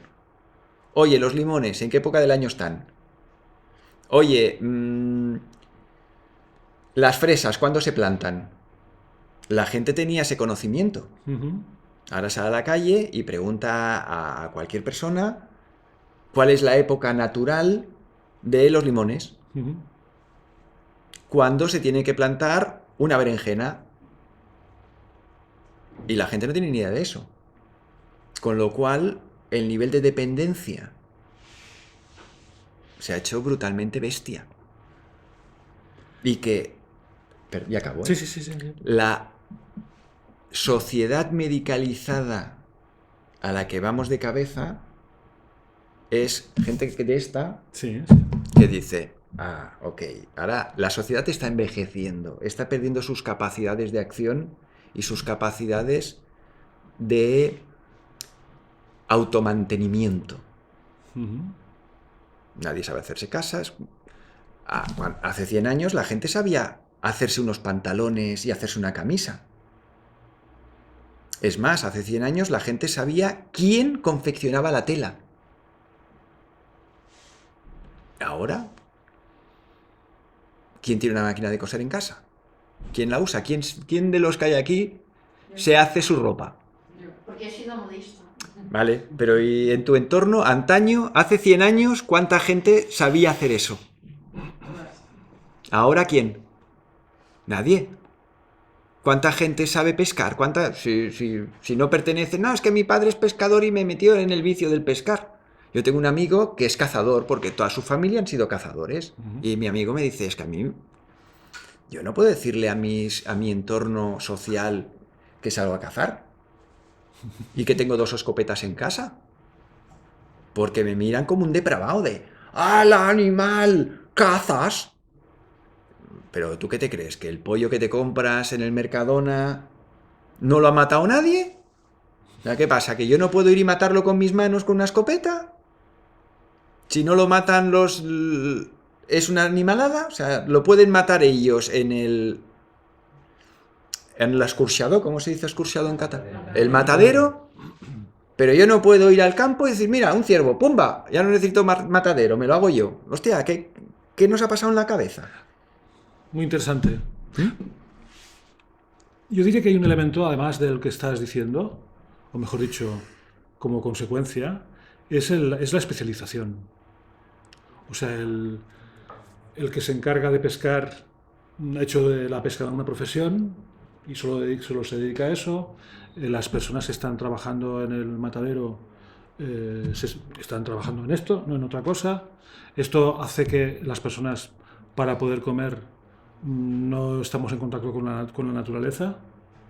Oye, los limones, ¿en qué época del año están? Oye, las fresas, ¿cuándo se plantan? La gente tenía ese conocimiento. Ahora sale a la calle y pregunta a cualquier persona cuál es la época natural de los limones. ¿Cuándo se tiene que plantar una berenjena? Y la gente no tiene ni idea de eso. Con lo cual, el nivel de dependencia se ha hecho brutalmente bestia. Y que... Pero ya acabó, ¿eh? Sí. La sociedad medicalizada a la que vamos de cabeza es gente de esta que dice, ok, ahora la sociedad está envejeciendo, está perdiendo sus capacidades de acción y sus capacidades de automantenimiento. Nadie sabe hacerse casas. Hace 100 años la gente sabía hacerse unos pantalones y hacerse una camisa. Es más, hace 100 años la gente sabía quién confeccionaba la tela. Ahora, ¿quién tiene una máquina de coser en casa? ¿Quién la usa? ¿Quién de los que hay aquí se hace su ropa? Porque he sido modista. Vale, pero ¿y en tu entorno, antaño, hace 100 años, cuánta gente sabía hacer eso? ¿Ahora quién? Nadie. ¿Cuánta gente sabe pescar? Si no pertenece... No, es que mi padre es pescador y me metió en el vicio del pescar. Yo tengo un amigo que es cazador porque toda su familia han sido cazadores. Y mi amigo me dice, es que a mí... Yo no puedo decirle a mi entorno social que salgo a cazar y que tengo 2 escopetas en casa. Porque me miran como un depravado de... ¡Hala, animal! ¿Cazas? Pero ¿tú qué te crees? ¿Que el pollo que te compras en el Mercadona no lo ha matado nadie? O sea, ¿qué pasa? ¿Que yo no puedo ir y matarlo con mis manos con una escopeta? Si no lo matan los... ¿Es una animalada? O sea, ¿lo pueden matar ellos en el escorxador? ¿Cómo se dice escorxador en catalán? El matadero. Pero yo no puedo ir al campo y decir, mira, un ciervo, ¡pumba! Ya no necesito matadero, me lo hago yo. Hostia, ¿qué nos ha pasado en la cabeza? Muy interesante. Yo diría que hay un elemento, además del que estás diciendo, o mejor dicho, como consecuencia, es la especialización. O sea, el que se encarga de pescar ha hecho de la pesca una profesión y solo se dedica a eso. Las personas que están trabajando en el matadero están trabajando en esto, no en otra cosa. Esto hace que las personas, para poder comer, no estamos en contacto con la naturaleza.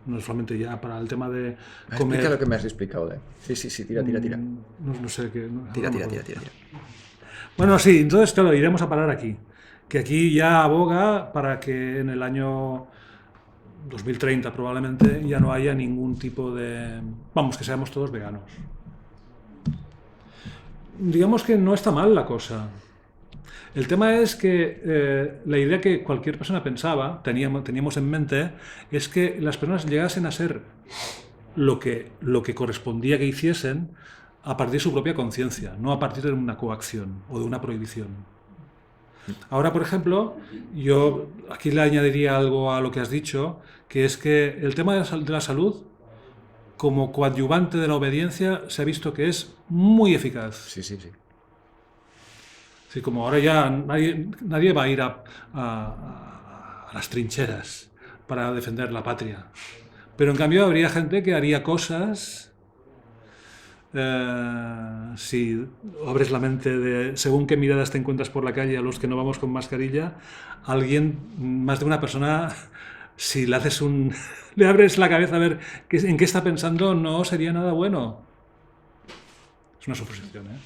No solamente ya para el tema de comer... Explica lo que me has explicado. Sí, tira. No sé qué... Tira. Bueno, sí, entonces, claro, iremos a parar aquí. Que aquí ya aboga para que en el año 2030 probablemente ya no haya ningún tipo de... Vamos, que seamos todos veganos. Digamos que no está mal la cosa. El tema es que la idea que cualquier persona teníamos en mente, es que las personas llegasen a ser lo que correspondía que hiciesen a partir de su propia conciencia, no a partir de una coacción o de una prohibición. Ahora, por ejemplo, yo aquí le añadiría algo a lo que has dicho, que es que el tema de la salud, como coadyuvante de la obediencia, se ha visto que es muy eficaz. Sí, sí, sí. Sí, como ahora ya nadie va a ir a las trincheras para defender la patria. Pero en cambio habría gente que haría cosas, si abres la mente de según qué miradas te encuentras por la calle a los que no vamos con mascarilla, alguien, más de una persona, si le haces le abres la cabeza a ver en qué está pensando, no sería nada bueno. Es una suposición, ¿eh?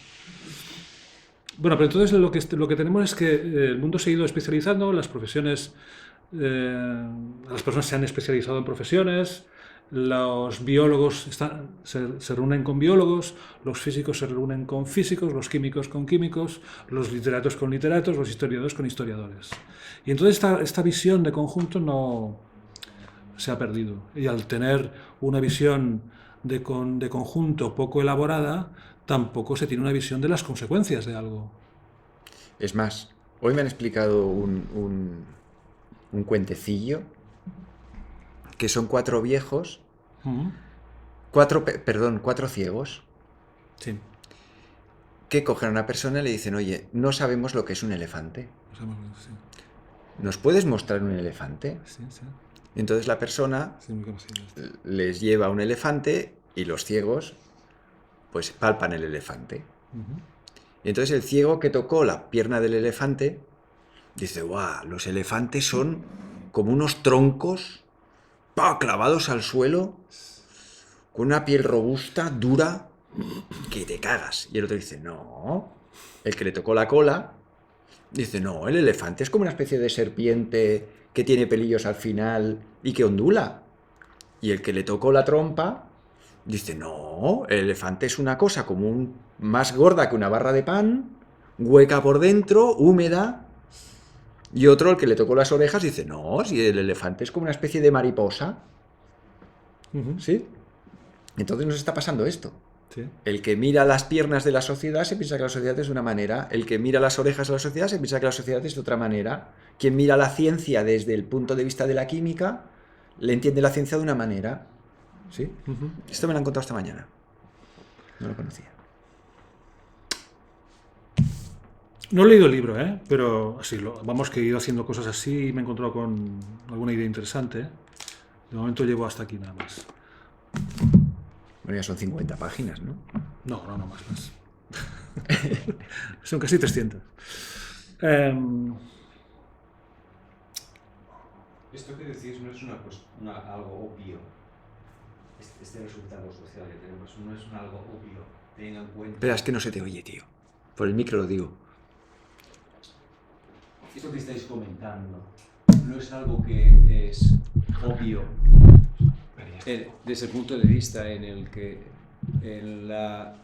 Bueno, pero entonces lo que tenemos es que el mundo se ha ido especializando, las profesiones, las personas se han especializado en profesiones, los biólogos se reúnen con biólogos, los físicos se reúnen con físicos, los químicos con químicos, los literatos con literatos, los historiadores con historiadores. Y entonces esta visión de conjunto no se ha perdido. Y al tener una visión de conjunto poco elaborada, tampoco se tiene una visión de las consecuencias de algo. Es más, hoy me han explicado un cuentecillo que son 4 viejos, Ujú. 4 ciegos, Sí. que cogen a una persona y le dicen, oye, no sabemos lo que es un elefante. Sí, ¿Nos puedes mostrar un elefante? sí, sí. Y entonces la persona Sí, muy conocido. les lleva un elefante y los ciegos pues palpan el elefante. Ujú. Y entonces el ciego que tocó la pierna del elefante dice, ¡guau! Los elefantes son como unos troncos clavados al suelo con una piel robusta, dura, que te cagas. Y el otro dice, no. El que le tocó la cola dice, no, el elefante es como una especie de serpiente que tiene pelillos al final y que ondula. Y el que le tocó la trompa dice, no, el elefante es una cosa como más gorda que una barra de pan, hueca por dentro, húmeda. Y otro, el que le tocó las orejas, dice, no, si el elefante es como una especie de mariposa. Ujú. ¿Sí? Entonces nos está pasando esto. Sí. El que mira las piernas de la sociedad se piensa que la sociedad es de una manera. El que mira las orejas de la sociedad se piensa que la sociedad es de otra manera. Quien mira la ciencia desde el punto de vista de la química, le entiende la ciencia de una manera. ¿Sí? Ujú. Esto me lo han contado esta mañana. No lo conocía. No he leído el libro, ¿eh? Pero así, vamos que he ido haciendo cosas así y me he encontrado con alguna idea interesante. De momento llevo hasta aquí nada más. Bueno, ya son 50 páginas, ¿no? No, más. Son casi 300. Esto que decís no es algo obvio. Este resultado social que tenemos no es algo obvio. Ten en cuenta. Espera, es que no se te oye, tío. Por el micro lo digo. Esto que estáis comentando no es algo que es obvio desde el punto de vista en el que en la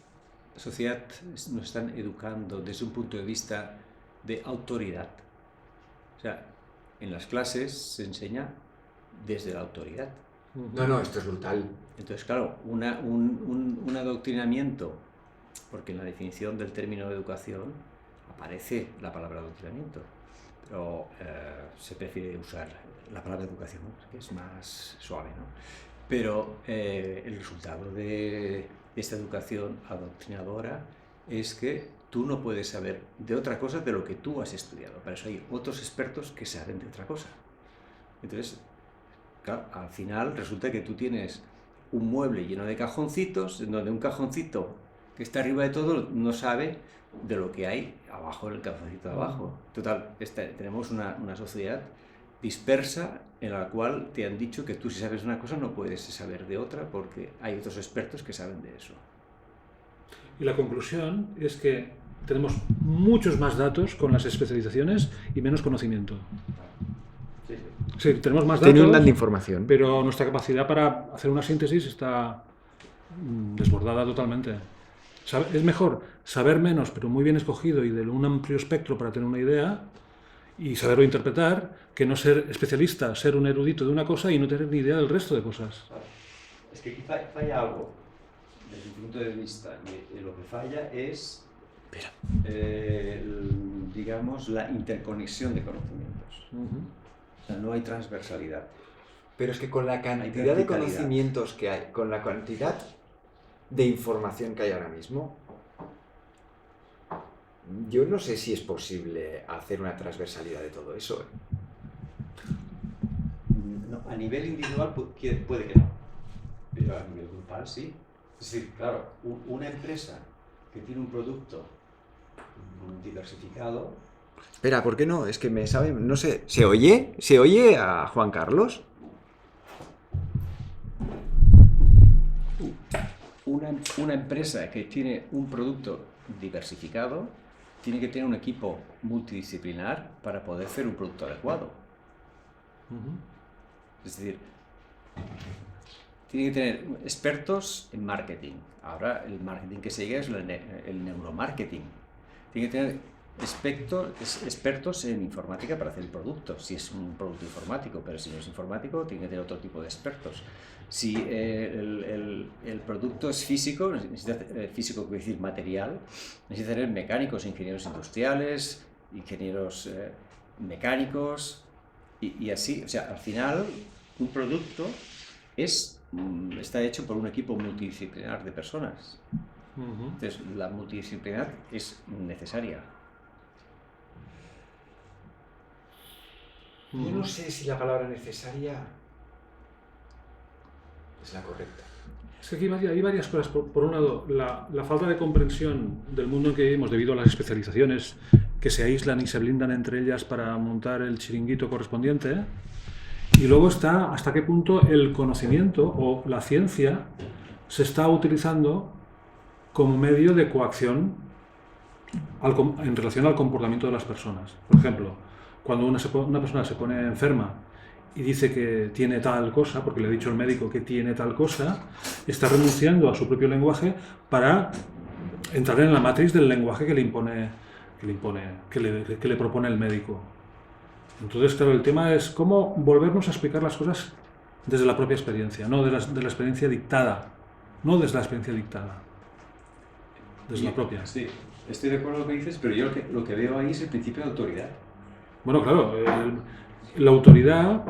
sociedad nos están educando desde un punto de vista de autoridad. O sea, en las clases se enseña desde la autoridad. No, esto es brutal. Entonces, claro, un adoctrinamiento, porque en la definición del término educación aparece la palabra adoctrinamiento, pero se prefiere usar la palabra educación, que es más suave, ¿no? Pero el resultado de esta educación adoctrinadora es que tú no puedes saber de otra cosa de lo que tú has estudiado. Para eso hay otros expertos que saben de otra cosa. Entonces, claro, al final resulta que tú tienes un mueble lleno de cajoncitos, en donde un cajoncito que está arriba de todo no sabe de lo que hay abajo, en el cajoncito de abajo. Total, tenemos una sociedad dispersa en la cual te han dicho que tú si sabes una cosa no puedes saber de otra porque hay otros expertos que saben de eso. Y la conclusión es que tenemos muchos más datos con las especializaciones y menos conocimiento. Sí, tenemos más datos, Tiene un de información. pero nuestra capacidad para hacer una síntesis está desbordada totalmente. Es mejor saber menos, pero muy bien escogido y de un amplio espectro para tener una idea y saberlo interpretar, que no ser especialista, ser un erudito de una cosa y no tener ni idea del resto de cosas. Es que aquí falla algo desde mi punto de vista, y lo que falla es Espera. Digamos, la interconexión de conocimientos. O sea, no hay transversalidad. Pero es que con la cantidad de verticalidad. conocimientos que hay, con la cantidad de información que hay ahora mismo, yo no sé si es posible hacer una transversalidad de todo eso. No, a nivel individual puede que no, pero a nivel grupal sí. Es decir, claro, una empresa que tiene un producto diversificado. Espera, ¿por qué no? Es que me sabe, no sé, ¿se oye? ¿Se oye a Juan Carlos? Una empresa que tiene un producto diversificado tiene que tener un equipo multidisciplinar para poder hacer un producto adecuado. Es decir, tiene que tener expertos en marketing. Ahora el marketing que sigue es el neuromarketing. Tiene que tener expertos en informática para hacer el producto, si es un producto informático, pero si no es informático, tiene que tener otro tipo de expertos. Si el producto es físico, necesita, físico quiere decir material, necesita tener mecánicos, ingenieros industriales, ingenieros mecánicos, y así, o sea, al final un producto está hecho por un equipo multidisciplinar de personas. Entonces, la multidisciplinar es necesaria. Yo no sé si la palabra necesaria es la correcta. Es que aquí hay varias cosas. Por un lado, la falta de comprensión del mundo en que vivimos debido a las especializaciones que se aíslan y se blindan entre ellas para montar el chiringuito correspondiente. Y luego está hasta qué punto el conocimiento o la ciencia se está utilizando como medio de coacción en relación al comportamiento de las personas. Por ejemplo, cuando una persona se pone enferma y dice que tiene tal cosa, porque le ha dicho el médico que tiene tal cosa, está renunciando a su propio lenguaje para entrar en la matriz del lenguaje que le propone el médico. Entonces, claro, el tema es cómo volvernos a explicar las cosas desde la propia experiencia, no de la experiencia dictada, desde la propia. Sí, estoy de acuerdo con lo que dices, pero yo lo que veo ahí es el principio de autoridad. Bueno, claro, la autoridad...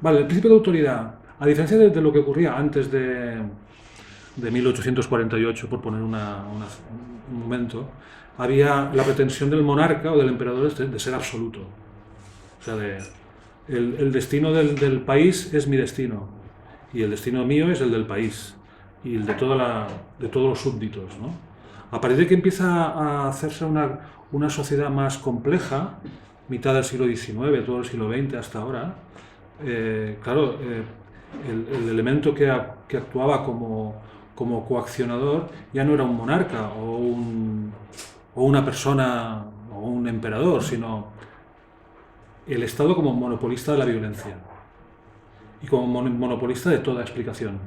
Vale, el principio de autoridad, a diferencia de lo que ocurría antes de 1848, por poner un momento, había la pretensión del monarca o del emperador de ser absoluto. O sea, el destino del país es mi destino y el destino mío es el del país y el de todos los súbditos, ¿no? A partir de que empieza a hacerse una sociedad más compleja, mitad del siglo XIX, todo el siglo XX hasta ahora, claro, el elemento que actuaba como coaccionador ya no era un monarca o una persona o un emperador, sino el Estado como monopolista de la violencia y como monopolista de toda explicación.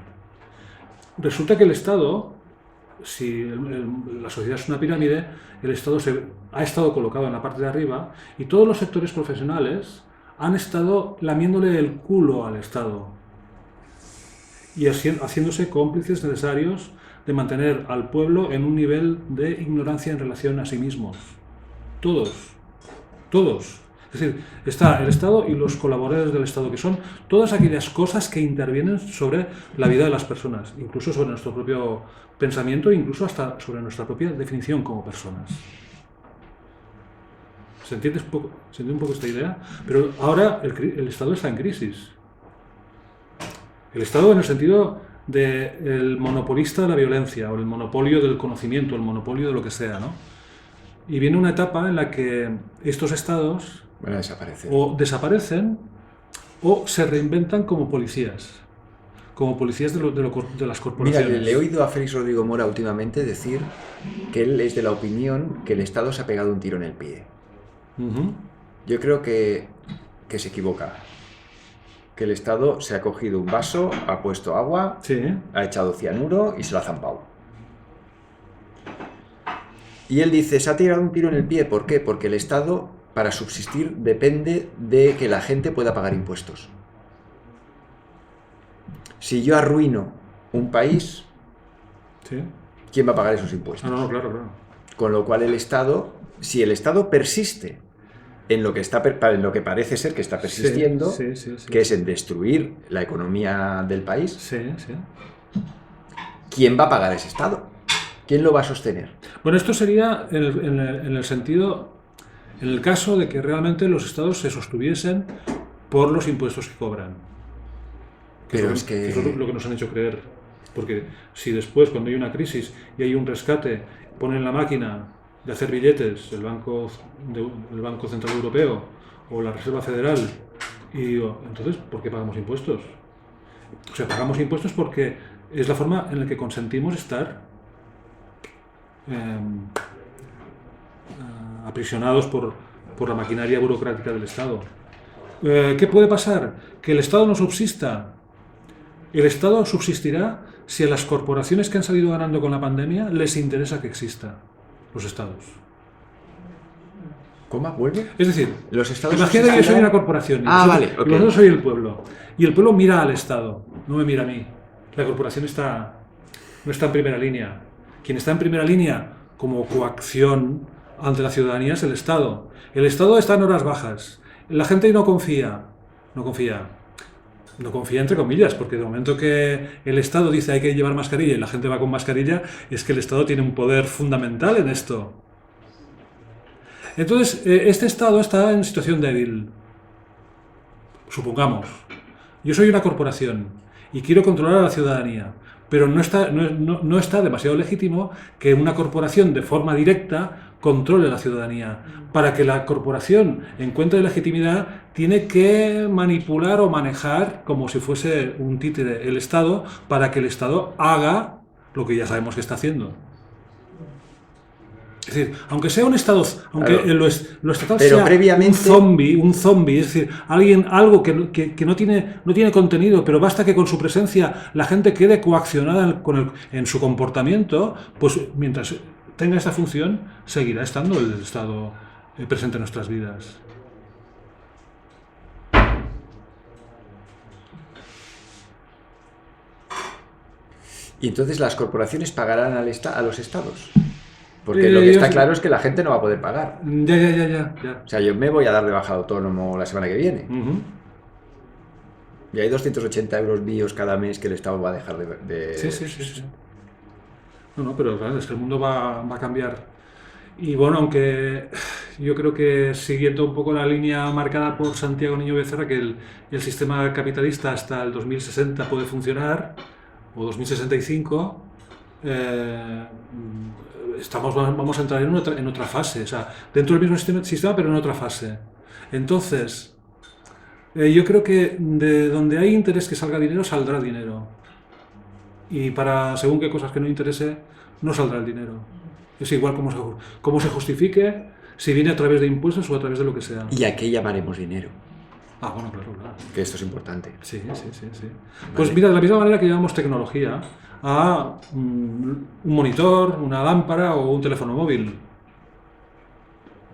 Resulta que el Estado, si la sociedad es una pirámide, el Estado ha estado colocado en la parte de arriba y todos los sectores profesionales han estado lamiéndole el culo al Estado y haciéndose cómplices necesarios de mantener al pueblo en un nivel de ignorancia en relación a sí mismos. Todos. Es decir, está el Estado y los colaboradores del Estado, que son todas aquellas cosas que intervienen sobre la vida de las personas, incluso sobre nuestro propio pensamiento, incluso hasta sobre nuestra propia definición como personas. ¿Se entiende un poco esta idea? Pero ahora el Estado está en crisis. El Estado en el sentido del monopolista de la violencia, o el monopolio del conocimiento, el monopolio de lo que sea, ¿no? Y viene una etapa en la que estos estados o desaparecen o se reinventan como policías de las corporaciones. Mira, le he oído a Félix Rodrigo Mora últimamente decir que él es de la opinión que el Estado se ha pegado un tiro en el pie. Yo creo que se equivoca. Que el Estado se ha cogido un vaso, ha puesto agua, sí, ha echado cianuro y se lo ha zampado. Y él dice, se ha tirado un tiro en el pie. ¿Por qué? Porque el Estado, para subsistir, depende de que la gente pueda pagar impuestos. Si yo arruino un país, sí, ¿quién va a pagar esos impuestos? No, claro. Con lo cual el Estado, si el Estado persiste en lo que parece ser que está persistiendo, sí, que es en destruir la economía del país, Sí, sí. ¿quién va a pagar ese Estado? ¿Quién lo va a sostener? Bueno, esto sería en el sentido, en el caso de que realmente los estados se sostuviesen por los impuestos que cobran. Pero es lo que nos han hecho creer. Porque si después, cuando hay una crisis y hay un rescate, ponen la máquina de hacer billetes, el Banco Central Europeo o la Reserva Federal, y digo, entonces, ¿por qué pagamos impuestos? O sea, pagamos impuestos porque es la forma en la que consentimos estar aprisionados por la maquinaria burocrática del Estado. ¿Qué puede pasar? Que el Estado no subsista. El Estado subsistirá si a las corporaciones que han salido ganando con la pandemia les interesa que exista los Estados. ¿Cómo? ¿Vuelve? Es decir, Los Estados imagina que yo soy subsistirán. una corporación y Vale, ok. vosotros sois el pueblo. Y el pueblo mira al Estado, no me mira a mí. La corporación no está en primera línea. Quien está en primera línea como coacción ante la ciudadanía es el Estado. El Estado está en horas bajas. La gente no confía. No confía entre comillas, porque de momento que el Estado dice hay que llevar mascarilla y la gente va con mascarilla, es que el Estado tiene un poder fundamental en esto. Entonces, este Estado está en situación débil. Supongamos, yo soy una corporación y quiero controlar a la ciudadanía, pero no está demasiado legítimo que una corporación de forma directa controle a la ciudadanía. Para que la corporación encuentre legitimidad, tiene que manipular o manejar, como si fuese un títere, el Estado, para que el Estado haga lo que ya sabemos que está haciendo. Es decir, aunque sea un Estado, aunque Claro. lo estatal Pero sea previamente- un zombie, es decir, algo que no tiene contenido, pero basta que con su presencia la gente quede coaccionada en su comportamiento, pues mientras tenga esta función, seguirá estando el Estado presente en nuestras vidas. Y entonces las corporaciones pagarán a los estados. Porque lo que está claro es que la gente no va a poder pagar. Ya. O sea, yo me voy a dar de baja autónomo la semana que viene. Ujú. Y hay 280 euros míos cada mes que el Estado va a dejar de... Sí. No, pero claro, es que el mundo va a cambiar. Y bueno, aunque yo creo que siguiendo un poco la línea marcada por Santiago Niño Becerra, que el sistema capitalista hasta el 2060 puede funcionar, o 2065, vamos a entrar en otra fase, o sea, dentro del mismo sistema, pero en otra fase. Entonces, yo creo que de donde hay interés que salga dinero, saldrá dinero. Y para según qué cosas que no interese, no saldrá el dinero. Es igual cómo se justifique, si viene a través de impuestos o a través de lo que sea. ¿Y a qué llamaremos dinero? Ah, bueno, claro. Que esto es importante. Sí. Pues mira, de la misma manera que llamamos tecnología a un monitor, una lámpara o un teléfono móvil.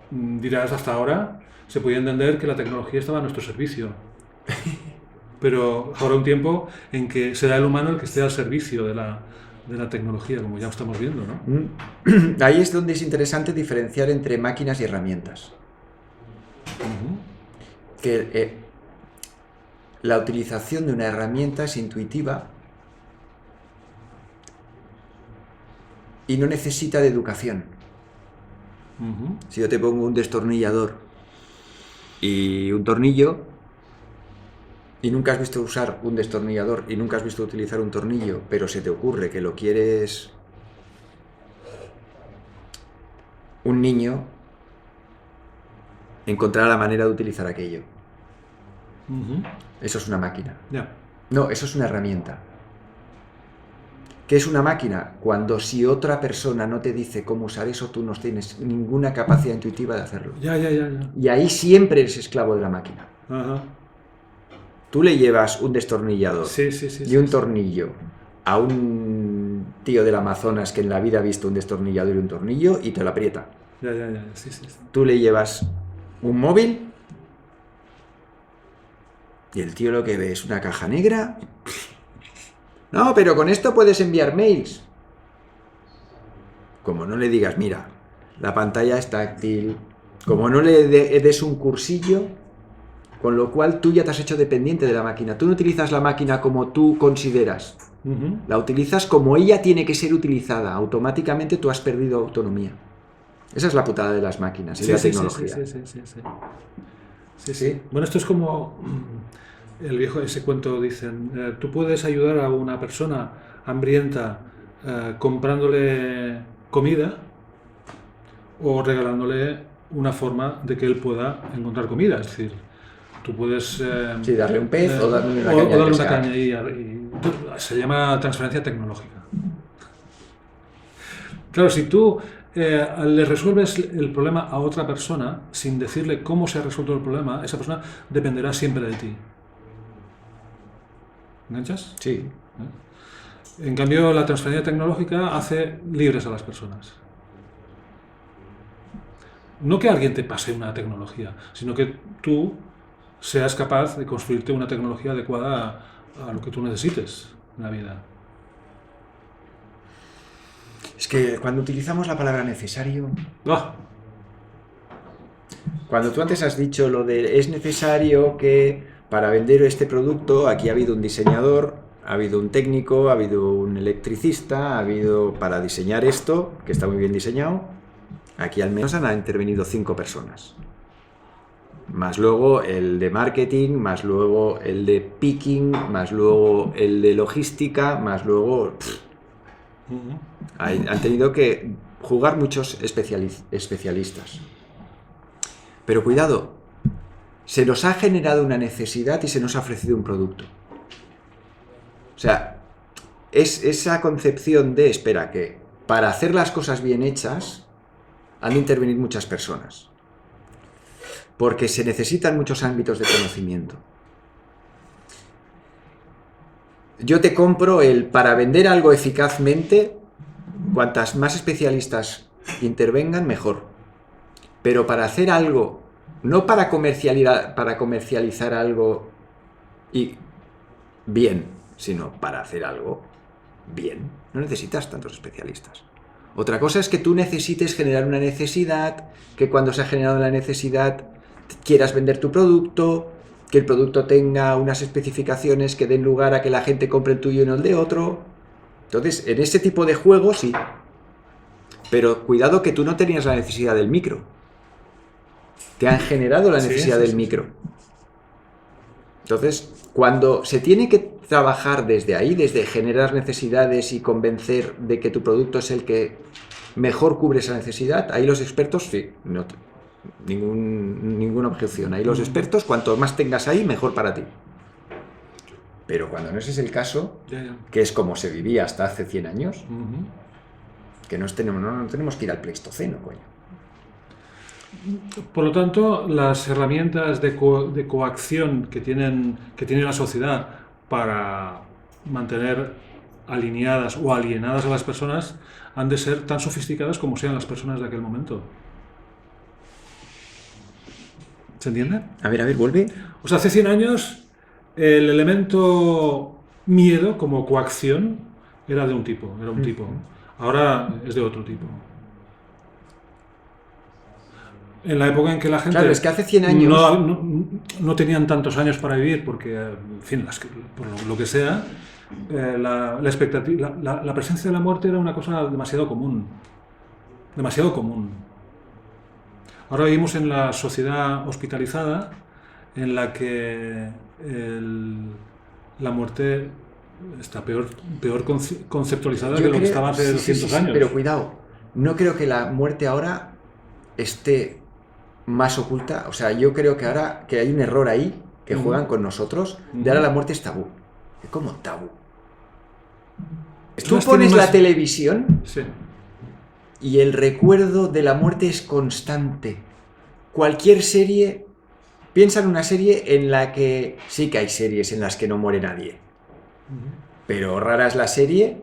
Dirás, hasta ahora se podía entender que la tecnología estaba a nuestro servicio. Pero habrá un tiempo en que será el humano el que esté al servicio de la tecnología, como ya estamos viendo, ¿no? Ahí es donde es interesante diferenciar entre máquinas y herramientas. Que la utilización de una herramienta es intuitiva y no necesita de educación. Si yo te pongo un destornillador y un tornillo y nunca has visto usar un destornillador y nunca has visto utilizar un tornillo, pero se te ocurre que lo quieres, un niño encontrará la manera de utilizar aquello. Eso es una máquina. Ya. No, eso es una herramienta. ¿Qué es una máquina? Cuando si otra persona no te dice cómo usar eso, tú no tienes ninguna capacidad intuitiva de hacerlo. Ya. Y ahí siempre eres esclavo de la máquina. Ajá. Tú le llevas un destornillador Sí, y un tornillo a un tío del Amazonas que en la vida ha visto un destornillador y un tornillo y te lo aprieta. Ya. Sí. Tú le llevas un móvil y el tío lo que ve es una caja negra. No, pero con esto puedes enviar mails. Como no le digas, mira, La pantalla es táctil. Como no le des un cursillo, con lo cual tú ya te has hecho dependiente de la máquina. Tú no utilizas la máquina como tú consideras. La utilizas como ella tiene que ser utilizada. Automáticamente tú has perdido autonomía. Esa es la putada de las máquinas y de la tecnología. Sí. Bueno, esto es como el viejo, ese cuento, dicen, tú puedes ayudar a una persona hambrienta comprándole comida o regalándole una forma de que él pueda encontrar comida. Es decir, tú puedes... sí, darle un pez o darle una o caña. Darle una caña y se llama transferencia tecnológica. Claro, si tú le resuelves el problema a otra persona sin decirle cómo se ha resuelto el problema, esa persona dependerá siempre de ti. ¿Enganchas? Sí. En cambio, la transferencia tecnológica hace libres a las personas. No que alguien te pase una tecnología, sino que tú seas capaz de construirte una tecnología adecuada a lo que tú necesites en la vida. Es que cuando utilizamos la palabra necesario... ¡Ah! Cuando tú antes has dicho lo de es necesario que para vender este producto, aquí ha habido un diseñador, ha habido un técnico, ha habido un electricista, ha habido para diseñar esto, que está muy bien diseñado, aquí al menos han intervenido 5 personas. Más luego el de marketing, más luego el de picking, más luego el de logística, más luego... Han tenido que jugar muchos especialistas. Pero cuidado, se nos ha generado una necesidad y se nos ha ofrecido un producto. O sea, es esa concepción de, espera, que para hacer las cosas bien hechas han de intervenir muchas personas. Porque se necesitan muchos ámbitos de conocimiento. Yo te compro para vender algo eficazmente, cuantas más especialistas intervengan, mejor. Pero para hacer algo, no para comercializar algo y bien, sino para hacer algo bien, no necesitas tantos especialistas. Otra cosa es que tú necesites generar una necesidad, que cuando se ha generado la necesidad quieras vender tu producto, que el producto tenga unas especificaciones que den lugar a que la gente compre el tuyo y no el de otro. Entonces, en ese tipo de juegos sí. Pero cuidado que tú no tenías la necesidad del micro. Te han generado la necesidad del micro. Entonces, cuando se tiene que trabajar desde ahí, desde generar necesidades y convencer de que tu producto es el que mejor cubre esa necesidad, ahí los expertos, sí, no, ninguna objeción. Ahí los expertos, cuanto más tengas ahí, mejor para ti. Pero cuando no ese es el caso, que es como se vivía hasta hace 100 años, que no tenemos que ir al Pleistoceno, coño. Por lo tanto, las herramientas de coacción que tiene la sociedad para mantener alineadas o alienadas a las personas han de ser tan sofisticadas como sean las personas de aquel momento. ¿Se entiende? A ver, vuelve. O sea, hace 100 años el elemento miedo como coacción era de un tipo, Ahora es de otro tipo. En la época en que la gente... Claro, es que hace 100 años... No tenían tantos años para vivir porque, en fin, por lo que sea, la expectativa, la presencia de la muerte era una cosa demasiado común. Demasiado común. Ahora vivimos en la sociedad hospitalizada en la que la muerte está peor conceptualizada que lo que estaba hace 200 años. Pero cuidado, no creo que la muerte ahora esté más oculta. O sea, yo creo que ahora que hay un error ahí, que juegan con nosotros, de ahora la muerte es tabú. ¿Cómo tabú? Tú pones la televisión y el recuerdo de la muerte es constante. Cualquier serie, piensa en una serie en la que sí que hay series en las que no muere nadie. Pero rara es la serie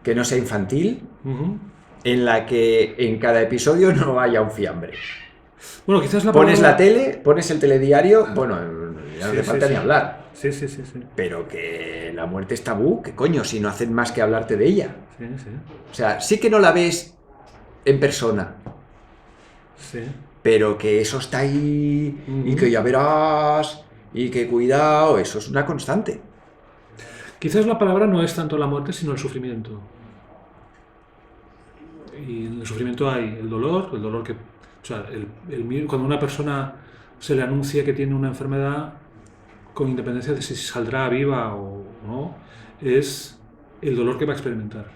que no sea infantil, en la que en cada episodio no haya un fiambre. Bueno, quizás pones la tele, pones el telediario, bueno, ya no te falta ni hablar. Sí. Pero que la muerte es tabú, ¿qué coño? Si no hacen más que hablarte de ella. Sí. O sea, sí que no la ves en persona. Sí. Pero que eso está ahí y que ya verás y que cuidado, eso es una constante. Quizás la palabra no es tanto la muerte, sino el sufrimiento. Y en el sufrimiento hay el dolor que... O sea, cuando a una persona se le anuncia que tiene una enfermedad, con independencia de si saldrá viva o no, es el dolor que va a experimentar.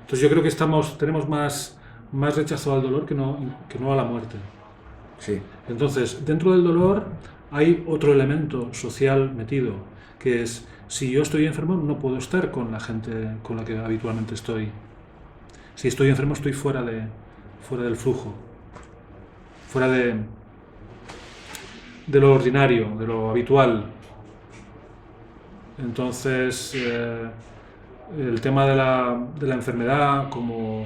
Entonces yo creo que tenemos más rechazo al dolor que no a la muerte. Sí. Entonces, dentro del dolor hay otro elemento social metido, que es, si yo estoy enfermo no puedo estar con la gente con la que habitualmente estoy. Si estoy enfermo estoy fuera del flujo, fuera de lo ordinario, de lo habitual. Entonces, el tema de la enfermedad como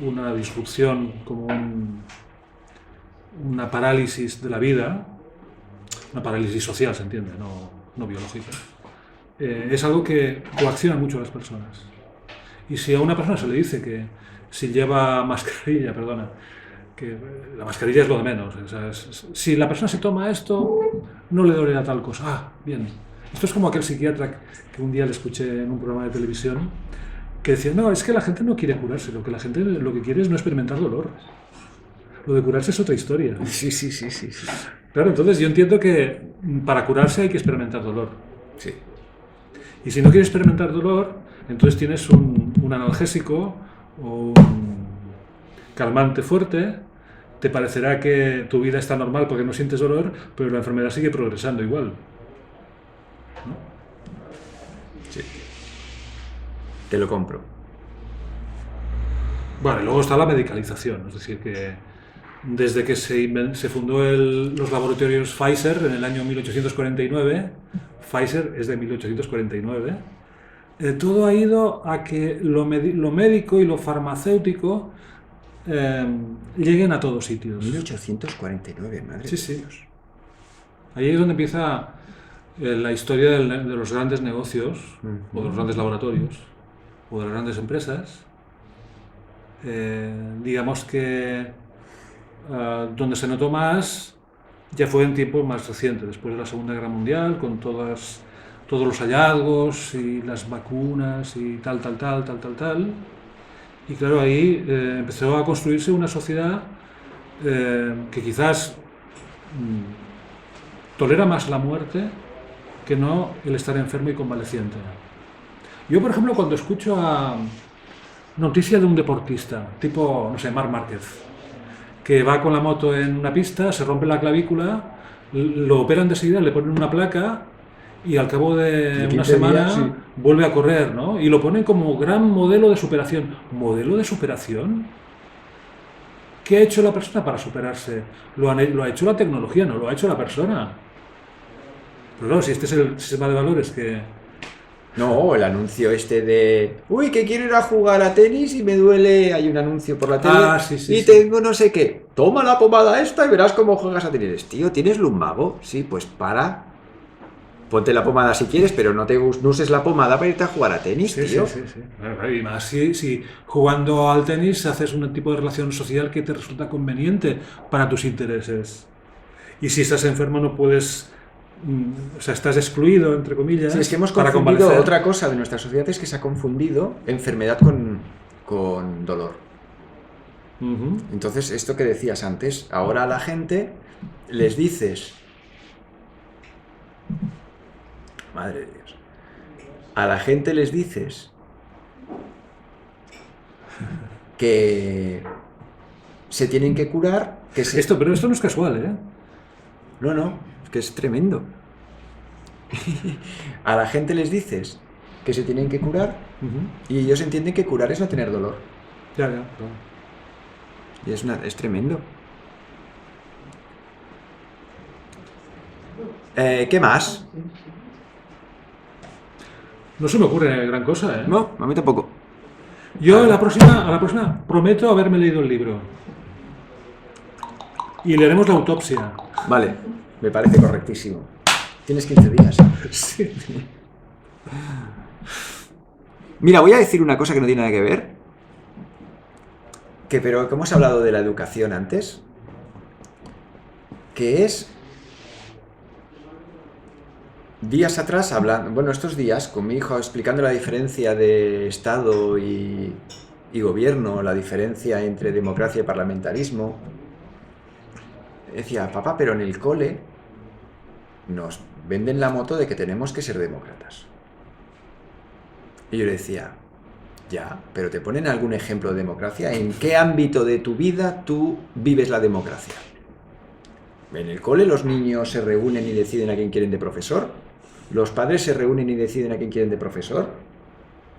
una disrupción, como una parálisis de la vida, una parálisis social, se entiende, no biológica, es algo que coacciona mucho a las personas. Y si a una persona se le dice que si lleva mascarilla, que la mascarilla es lo de menos, o sea, si la persona se toma esto, no le dolerá tal cosa. Ah, bien. Esto es como aquel psiquiatra que un día le escuché en un programa de televisión que decía, no, es que la gente no quiere curarse, la gente lo que quiere es no experimentar dolor. Lo de curarse es otra historia. Sí. Claro, entonces yo entiendo que para curarse hay que experimentar dolor. Sí. Y si no quieres experimentar dolor, entonces tienes un analgésico o un calmante fuerte, te parecerá que tu vida está normal porque no sientes dolor, pero la enfermedad sigue progresando igual. ¿No? Sí. Te lo compro. Bueno, y luego está la medicalización, es decir, que desde que se fundó los laboratorios Pfizer en el año 1849, Pfizer es de 1849, todo ha ido a que lo médico y lo farmacéutico lleguen a todos sitios. 1849, madre Sí, de Dios. Ahí es donde empieza la historia de los grandes negocios, o de los grandes laboratorios, o de las grandes empresas. Digamos que donde se notó más ya fue en tiempos más recientes, después de la Segunda Guerra Mundial, con todos los hallazgos y las vacunas y tal. Y claro, ahí empezó a construirse una sociedad que quizás tolera más la muerte que no el estar enfermo y convaleciente. Yo, por ejemplo, cuando escucho a noticia de un deportista, tipo, no sé, Marc Márquez, que va con la moto en una pista, se rompe la clavícula, lo operan de seguida, le ponen una placa y al cabo de una semana días, sí. vuelve a correr, ¿no? Y lo ponen como gran modelo de superación. ¿Modelo de superación? ¿Qué ha hecho la persona para superarse? Lo ha hecho la tecnología, no lo ha hecho la persona. Pero claro, si este es el sistema de valores que... No, el anuncio este de... Uy, que quiero ir a jugar a tenis y me duele... Hay un anuncio por la tele y tengo no sé qué. Toma la pomada esta y verás cómo juegas a tenis. Tío, ¿tienes lumbago? Sí, pues para. Ponte la pomada si quieres, pero no uses la pomada para irte a jugar a tenis, tío. Sí. Claro, y más si jugando al tenis haces un tipo de relación social que te resulta conveniente para tus intereses. Y si estás enfermo no puedes... O sea, estás excluido, entre comillas. Sí, es que hemos para confundido convalecer. otra cosa de nuestra sociedad, es que se ha confundido enfermedad con dolor. Uh-huh. Entonces, esto que decías antes, ahora a la gente les dices... Madre de Dios. A la gente les dices que se tienen que curar... Pero esto no es casual, ¿eh? No, es que es tremendo. A la gente les dices que se tienen que curar y ellos entienden que curar es no tener dolor. Ya, claro. Y es tremendo. ¿Qué más? No se me ocurre gran cosa, ¿eh? No, a mí tampoco. Yo a la próxima prometo haberme leído el libro. Y le haremos la autopsia. Vale, me parece correctísimo. Tienes 15 días. Sí. Mira, voy a decir una cosa que no tiene nada que ver. Pero como hemos hablado de la educación antes, que es... Días atrás, estos días, con mi hijo explicando la diferencia de Estado y gobierno, la diferencia entre democracia y parlamentarismo, decía, papá, pero en el cole nos venden la moto de que tenemos que ser demócratas. Y yo le decía, ya, pero ¿te ponen algún ejemplo de democracia? ¿En qué ámbito de tu vida tú vives la democracia? En el cole los niños se reúnen y deciden a quién quieren de profesor. Los padres se reúnen y deciden a quién quieren de profesor.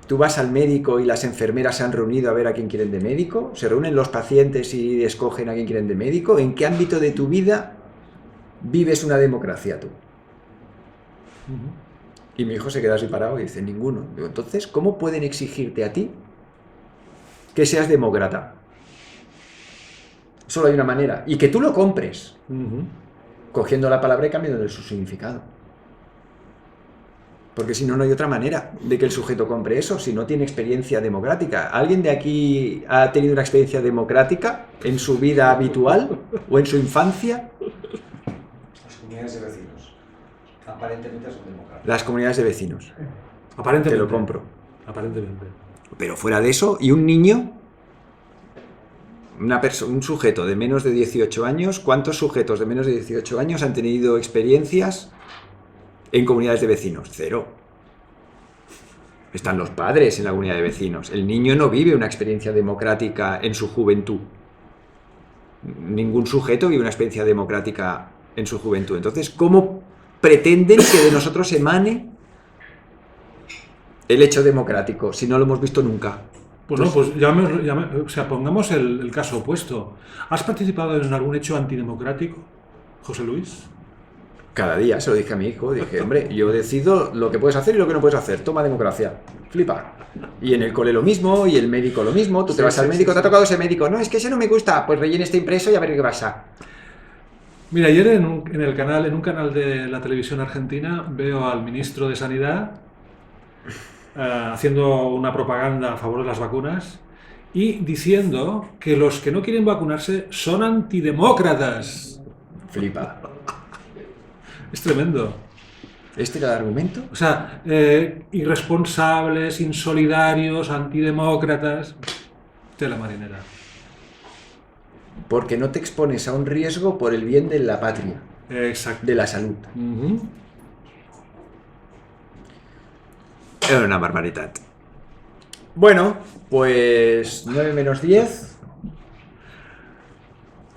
Tú vas al médico y las enfermeras se han reunido a ver a quién quieren de médico. Se reúnen los pacientes y escogen a quién quieren de médico. ¿En qué ámbito de tu vida vives una democracia tú? Y mi hijo se queda así parado y dice, ninguno. Digo, entonces, ¿cómo pueden exigirte a ti que seas demócrata? Solo hay una manera. Y que tú lo compres. Cogiendo la palabra y cambiando su significado. Porque si no, no hay otra manera de que el sujeto compre eso, si no tiene experiencia democrática. ¿Alguien de aquí ha tenido una experiencia democrática en su vida habitual o en su infancia? Las comunidades de vecinos. Aparentemente son democráticas. Las comunidades de vecinos. Aparentemente. Te lo compro. Aparentemente. Pero fuera de eso, ¿y un niño? Un sujeto de menos de 18 años, ¿cuántos sujetos de menos de 18 años han tenido experiencias en comunidades de vecinos? Cero. Están los padres en la comunidad de vecinos. El niño no vive una experiencia democrática en su juventud. Ningún sujeto vive una experiencia democrática en su juventud. Entonces, ¿cómo pretenden que de nosotros emane el hecho democrático si no lo hemos visto nunca? Pues no, pues o sea, pongamos el caso opuesto. ¿Has participado en algún hecho antidemocrático, José Luis? Cada día se lo dije a mi hijo, dije, hombre, yo decido lo que puedes hacer y lo que no puedes hacer, toma democracia, flipa. Y en el cole lo mismo, y el médico lo mismo, tú te vas al médico, te ha tocado ese médico, no, es que ese no me gusta, pues rellene este impreso y a ver qué pasa. Mira, ayer en un canal de la televisión argentina veo al ministro de Sanidad haciendo una propaganda a favor de las vacunas y diciendo que los que no quieren vacunarse son antidemócratas. Flipa. Es tremendo. ¿Este era el argumento? O sea, irresponsables, insolidarios, antidemócratas. Tela marinera. Porque no te expones a un riesgo por el bien de la patria, Exacto. de la salud. Era una barbaridad. Bueno, pues 9 menos 10.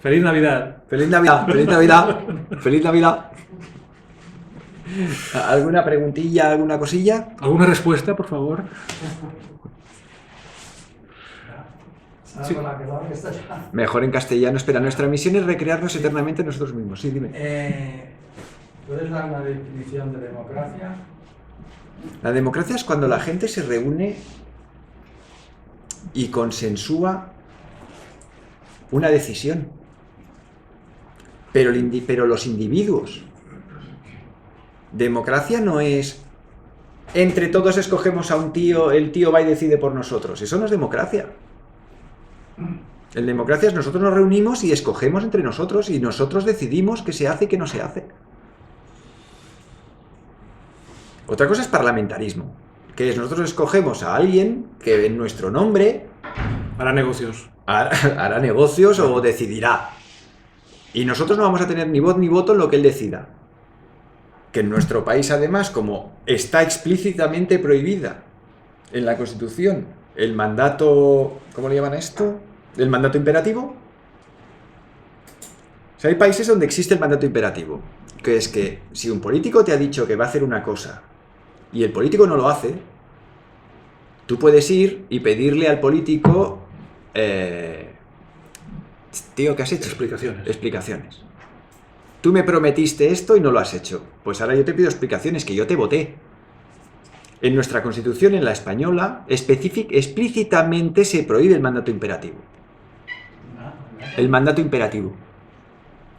¡Feliz Navidad! ¡Feliz Navidad! ¡Feliz Navidad! ¡Feliz Navidad! ¿Alguna preguntilla, alguna cosilla? ¿Alguna respuesta, por favor? Sí. Con la que va, que está ya. Mejor en castellano. Espera, nuestra misión es recrearnos eternamente nosotros mismos. Sí, dime. ¿Puedes dar una definición de democracia? La democracia es cuando la gente se reúne y consensúa una decisión. Pero los individuos. Democracia no es entre todos escogemos a un tío, el tío va y decide por nosotros. Eso no es democracia. En democracia es nosotros nos reunimos y escogemos entre nosotros y nosotros decidimos qué se hace y qué no se hace. Otra cosa es parlamentarismo, que es nosotros escogemos a alguien que en nuestro nombre Hará negocios. hará negocios o decidirá. Y nosotros no vamos a tener ni voz ni voto en lo que él decida. Que en nuestro país, además, como está explícitamente prohibida en la Constitución el mandato... ¿Cómo le llaman a esto? ¿El mandato imperativo? O sea, hay países donde existe el mandato imperativo, que es que si un político te ha dicho que va a hacer una cosa y el político no lo hace, tú puedes ir y pedirle al político... tío, ¿qué has hecho? Explicaciones. Explicaciones. Tú me prometiste esto y no lo has hecho. Pues ahora yo te pido explicaciones, que yo te voté. En nuestra Constitución, en la española, explícitamente se prohíbe el mandato imperativo. El mandato imperativo.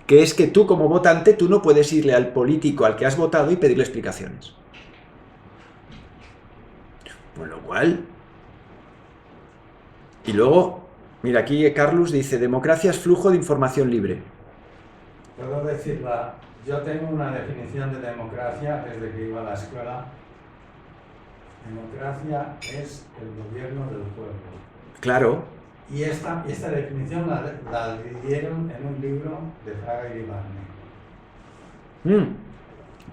Que es que tú, como votante, tú no puedes irle al político al que has votado y pedirle explicaciones. Con lo cual. Y luego, mira, aquí Carlos dice, democracia es flujo de información libre. Puedo decirla, yo tengo una definición de democracia desde que iba a la escuela. Democracia es el gobierno del pueblo. Claro. Y esta definición la dieron en un libro de Fraga y Barney.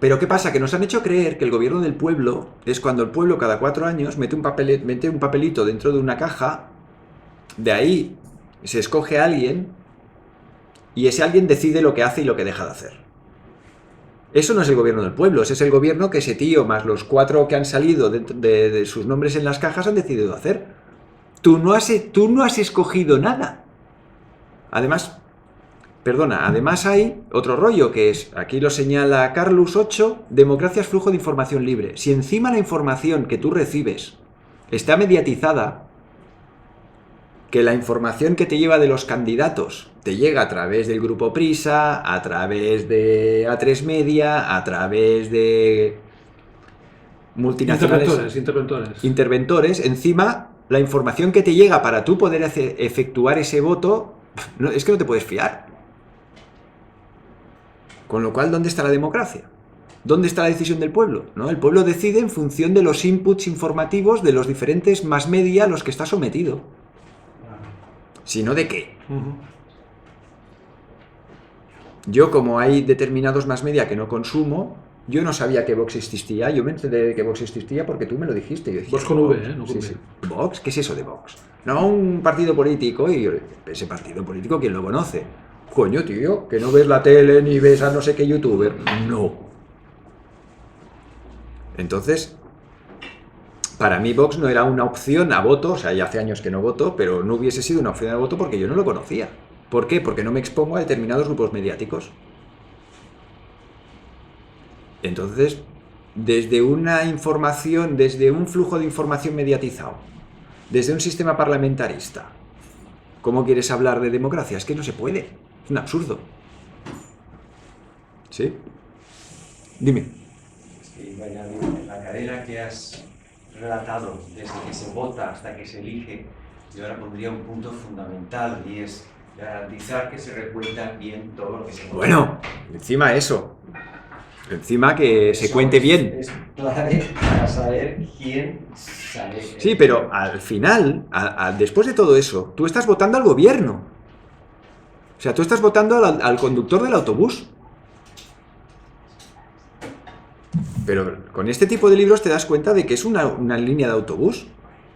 Pero ¿qué pasa? Que nos han hecho creer que el gobierno del pueblo es cuando el pueblo cada 4 años mete un papelito dentro de una caja, de ahí se escoge a alguien y ese alguien decide lo que hace y lo que deja de hacer. Eso no es el gobierno del pueblo, ese es el gobierno que ese tío más los 4 que han salido de sus nombres en las cajas han decidido hacer. Tú no has escogido nada. Además hay otro rollo que es, aquí lo señala Carlos 8, democracia es flujo de información libre. Si encima la información que tú recibes está mediatizada, que la información que te lleva de los candidatos te llega a través del grupo Prisa, a través de A3 Media, a través de multinacionales, interventores, encima la información que te llega para tú poder efectuar ese voto, es que no te puedes fiar. Con lo cual, ¿dónde está la democracia? ¿Dónde está la decisión del pueblo? ¿No? El pueblo decide en función de los inputs informativos de los diferentes mass media a los que está sometido. Si no, ¿de qué? Yo, como hay determinados mass media que no consumo, yo no sabía que Vox existía. Yo me enteré de que Vox existía porque tú me lo dijiste. Yo decía, Vox con V, no con sí, V. sí. ¿Vox? ¿Qué es eso de Vox? No, un partido político. Y yo, ese partido político, ¿quién lo conoce? Coño, tío, que no ves la tele ni ves a no sé qué youtuber. No. Entonces, para mí Vox no era una opción a voto, o sea, ya hace años que no voto, pero no hubiese sido una opción a voto porque yo no lo conocía. ¿Por qué? Porque no me expongo a determinados grupos mediáticos. Entonces, desde una información, desde un flujo de información mediatizado, desde un sistema parlamentarista, ¿cómo quieres hablar de democracia? Es que no se puede. Es un absurdo. ¿Sí? Dime. Sí, vaya, en la cadena que has relatado, desde que se vota hasta que se elige, yo ahora pondría un punto fundamental y es garantizar que se recuenta bien todo lo que se vota. Bueno, encima eso. Encima que se cuente bien. Es clave para saber quién sale. Sí, pero al final, después de todo eso, tú estás votando al gobierno. O sea, tú estás votando al conductor del autobús. Pero con este tipo de libros te das cuenta de que es una línea de autobús.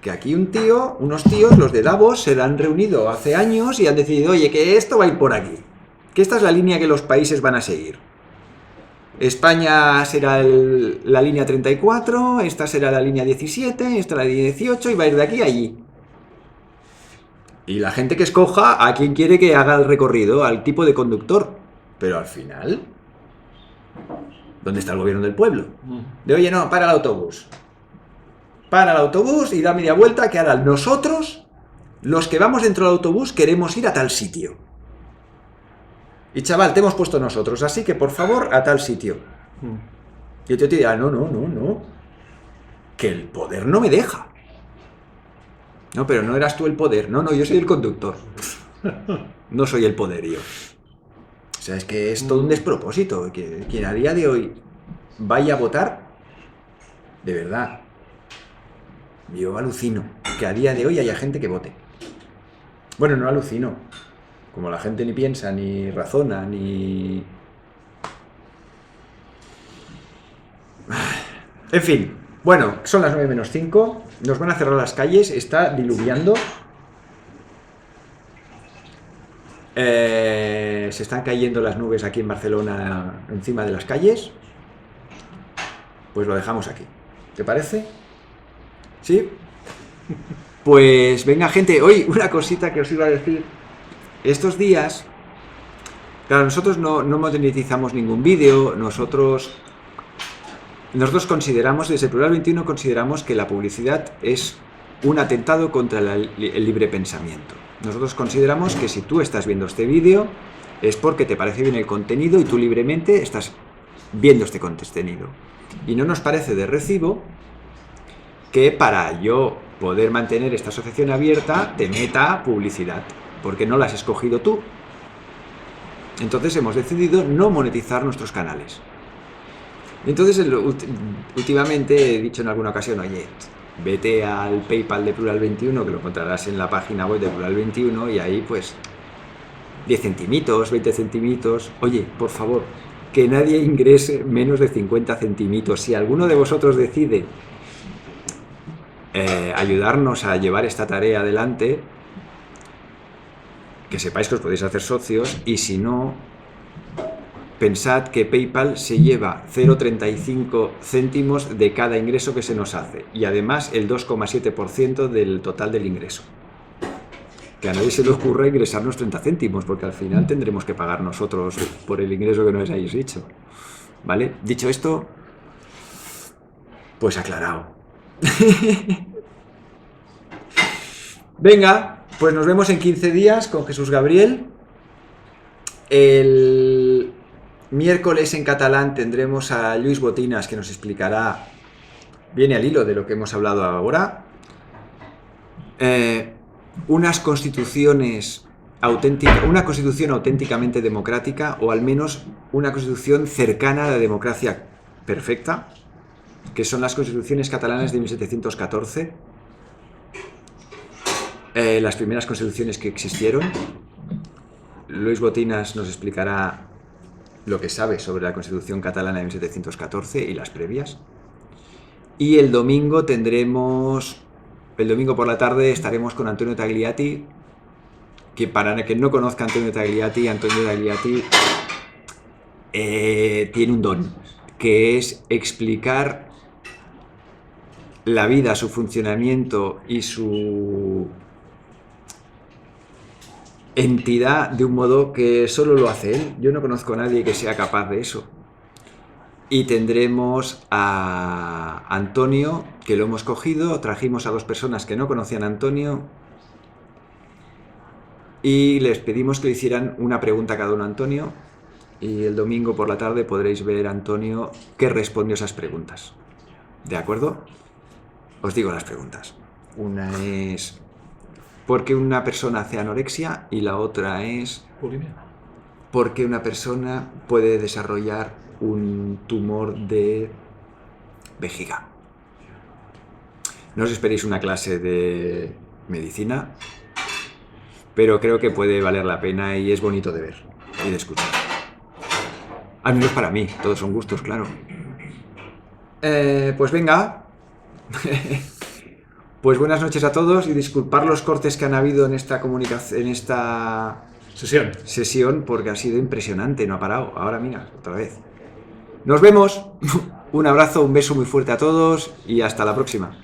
Que aquí unos tíos, los de Davos, se han reunido hace años y han decidido, oye, que esto va a ir por aquí. Que esta es la línea que los países van a seguir. España será la línea 34, esta será la línea 17, esta la línea 18 y va a ir de aquí a allí. Y la gente que escoja a quien quiere que haga el recorrido, al tipo de conductor. Pero al final, ¿dónde está el gobierno del pueblo? De oye, no, para el autobús. Para el autobús y da media vuelta que ahora nosotros, los que vamos dentro del autobús, queremos ir a tal sitio. Y chaval, te hemos puesto nosotros, así que por favor, a tal sitio. Y el tío te dirá, no. Que el poder no me deja. No, pero no eras tú el poder. No, yo soy el conductor. No soy el poderío. O sea, es que es todo un despropósito. Que quien a día de hoy vaya a votar, de verdad, yo alucino que a día de hoy haya gente que vote. Bueno, no alucino. Como la gente ni piensa, ni razona, ni... En fin, bueno, son las 9 menos 5, nos van a cerrar las calles, está diluviando. Se están cayendo las nubes aquí en Barcelona encima de las calles. Pues lo dejamos aquí. ¿Te parece? ¿Sí? Pues venga, gente, hoy una cosita que os iba a decir. Estos días, claro, nosotros no monetizamos ningún vídeo, nosotros consideramos, desde Plural 21 consideramos que la publicidad es un atentado contra el libre pensamiento. Nosotros consideramos que si tú estás viendo este vídeo es porque te parece bien el contenido y tú libremente estás viendo este contenido. Y no nos parece de recibo que para yo poder mantener esta asociación abierta te meta publicidad, porque no la has escogido tú. Entonces hemos decidido no monetizar nuestros canales. Entonces últimamente he dicho en alguna ocasión, oye, vete al PayPal de Plural 21, que lo encontrarás en la página web de Plural 21, y ahí pues 10 centimitos, 20 centimitos. Oye, por favor, que nadie ingrese menos de 50 centimitos. Si alguno de vosotros decide ayudarnos a llevar esta tarea adelante, que sepáis que os podéis hacer socios, y si no, pensad que PayPal se lleva 0,35 céntimos de cada ingreso que se nos hace, y además el 2,7% del total del ingreso. Que a nadie se le ocurra ingresarnos 30 céntimos, porque al final tendremos que pagar nosotros por el ingreso que nos hayáis dicho. ¿Vale? Dicho esto, pues aclarado. Venga, pues nos vemos en 15 días con Jesús Gabriel. El miércoles en catalán tendremos a Lluís Botinas, que nos explicará, viene al hilo de lo que hemos hablado ahora, una constitución auténticamente democrática, o al menos una constitución cercana a la democracia perfecta, que son las constituciones catalanas de 1714, las primeras constituciones que existieron. Luis Botinas nos explicará lo que sabe sobre la Constitución catalana de 1714 y las previas. Y el domingo por la tarde estaremos con Antonio Tagliati, que para quien no conozca a Antonio Tagliati tiene un don, que es explicar la vida, su funcionamiento y su entidad de un modo que solo lo hace él. Yo no conozco a nadie que sea capaz de eso. Y tendremos a Antonio, que lo hemos cogido, trajimos a 2 personas que no conocían a Antonio y les pedimos que le hicieran una pregunta a cada uno a Antonio, y el domingo por la tarde podréis ver a Antonio que respondió esas preguntas. ¿De acuerdo? Os digo las preguntas. Una es ¿por qué una persona hace anorexia? Y la otra es Bulimia. ¿por qué una persona puede desarrollar un tumor de vejiga? No os esperéis una clase de medicina, pero creo que puede valer la pena y es bonito de ver y de escuchar. Al menos para mí, todos son gustos, claro. Pues venga. Pues buenas noches a todos y disculpar los cortes que han habido en esta sesión, porque ha sido impresionante, no ha parado. Ahora mira, otra vez. Nos vemos. Un abrazo, un beso muy fuerte a todos y hasta la próxima.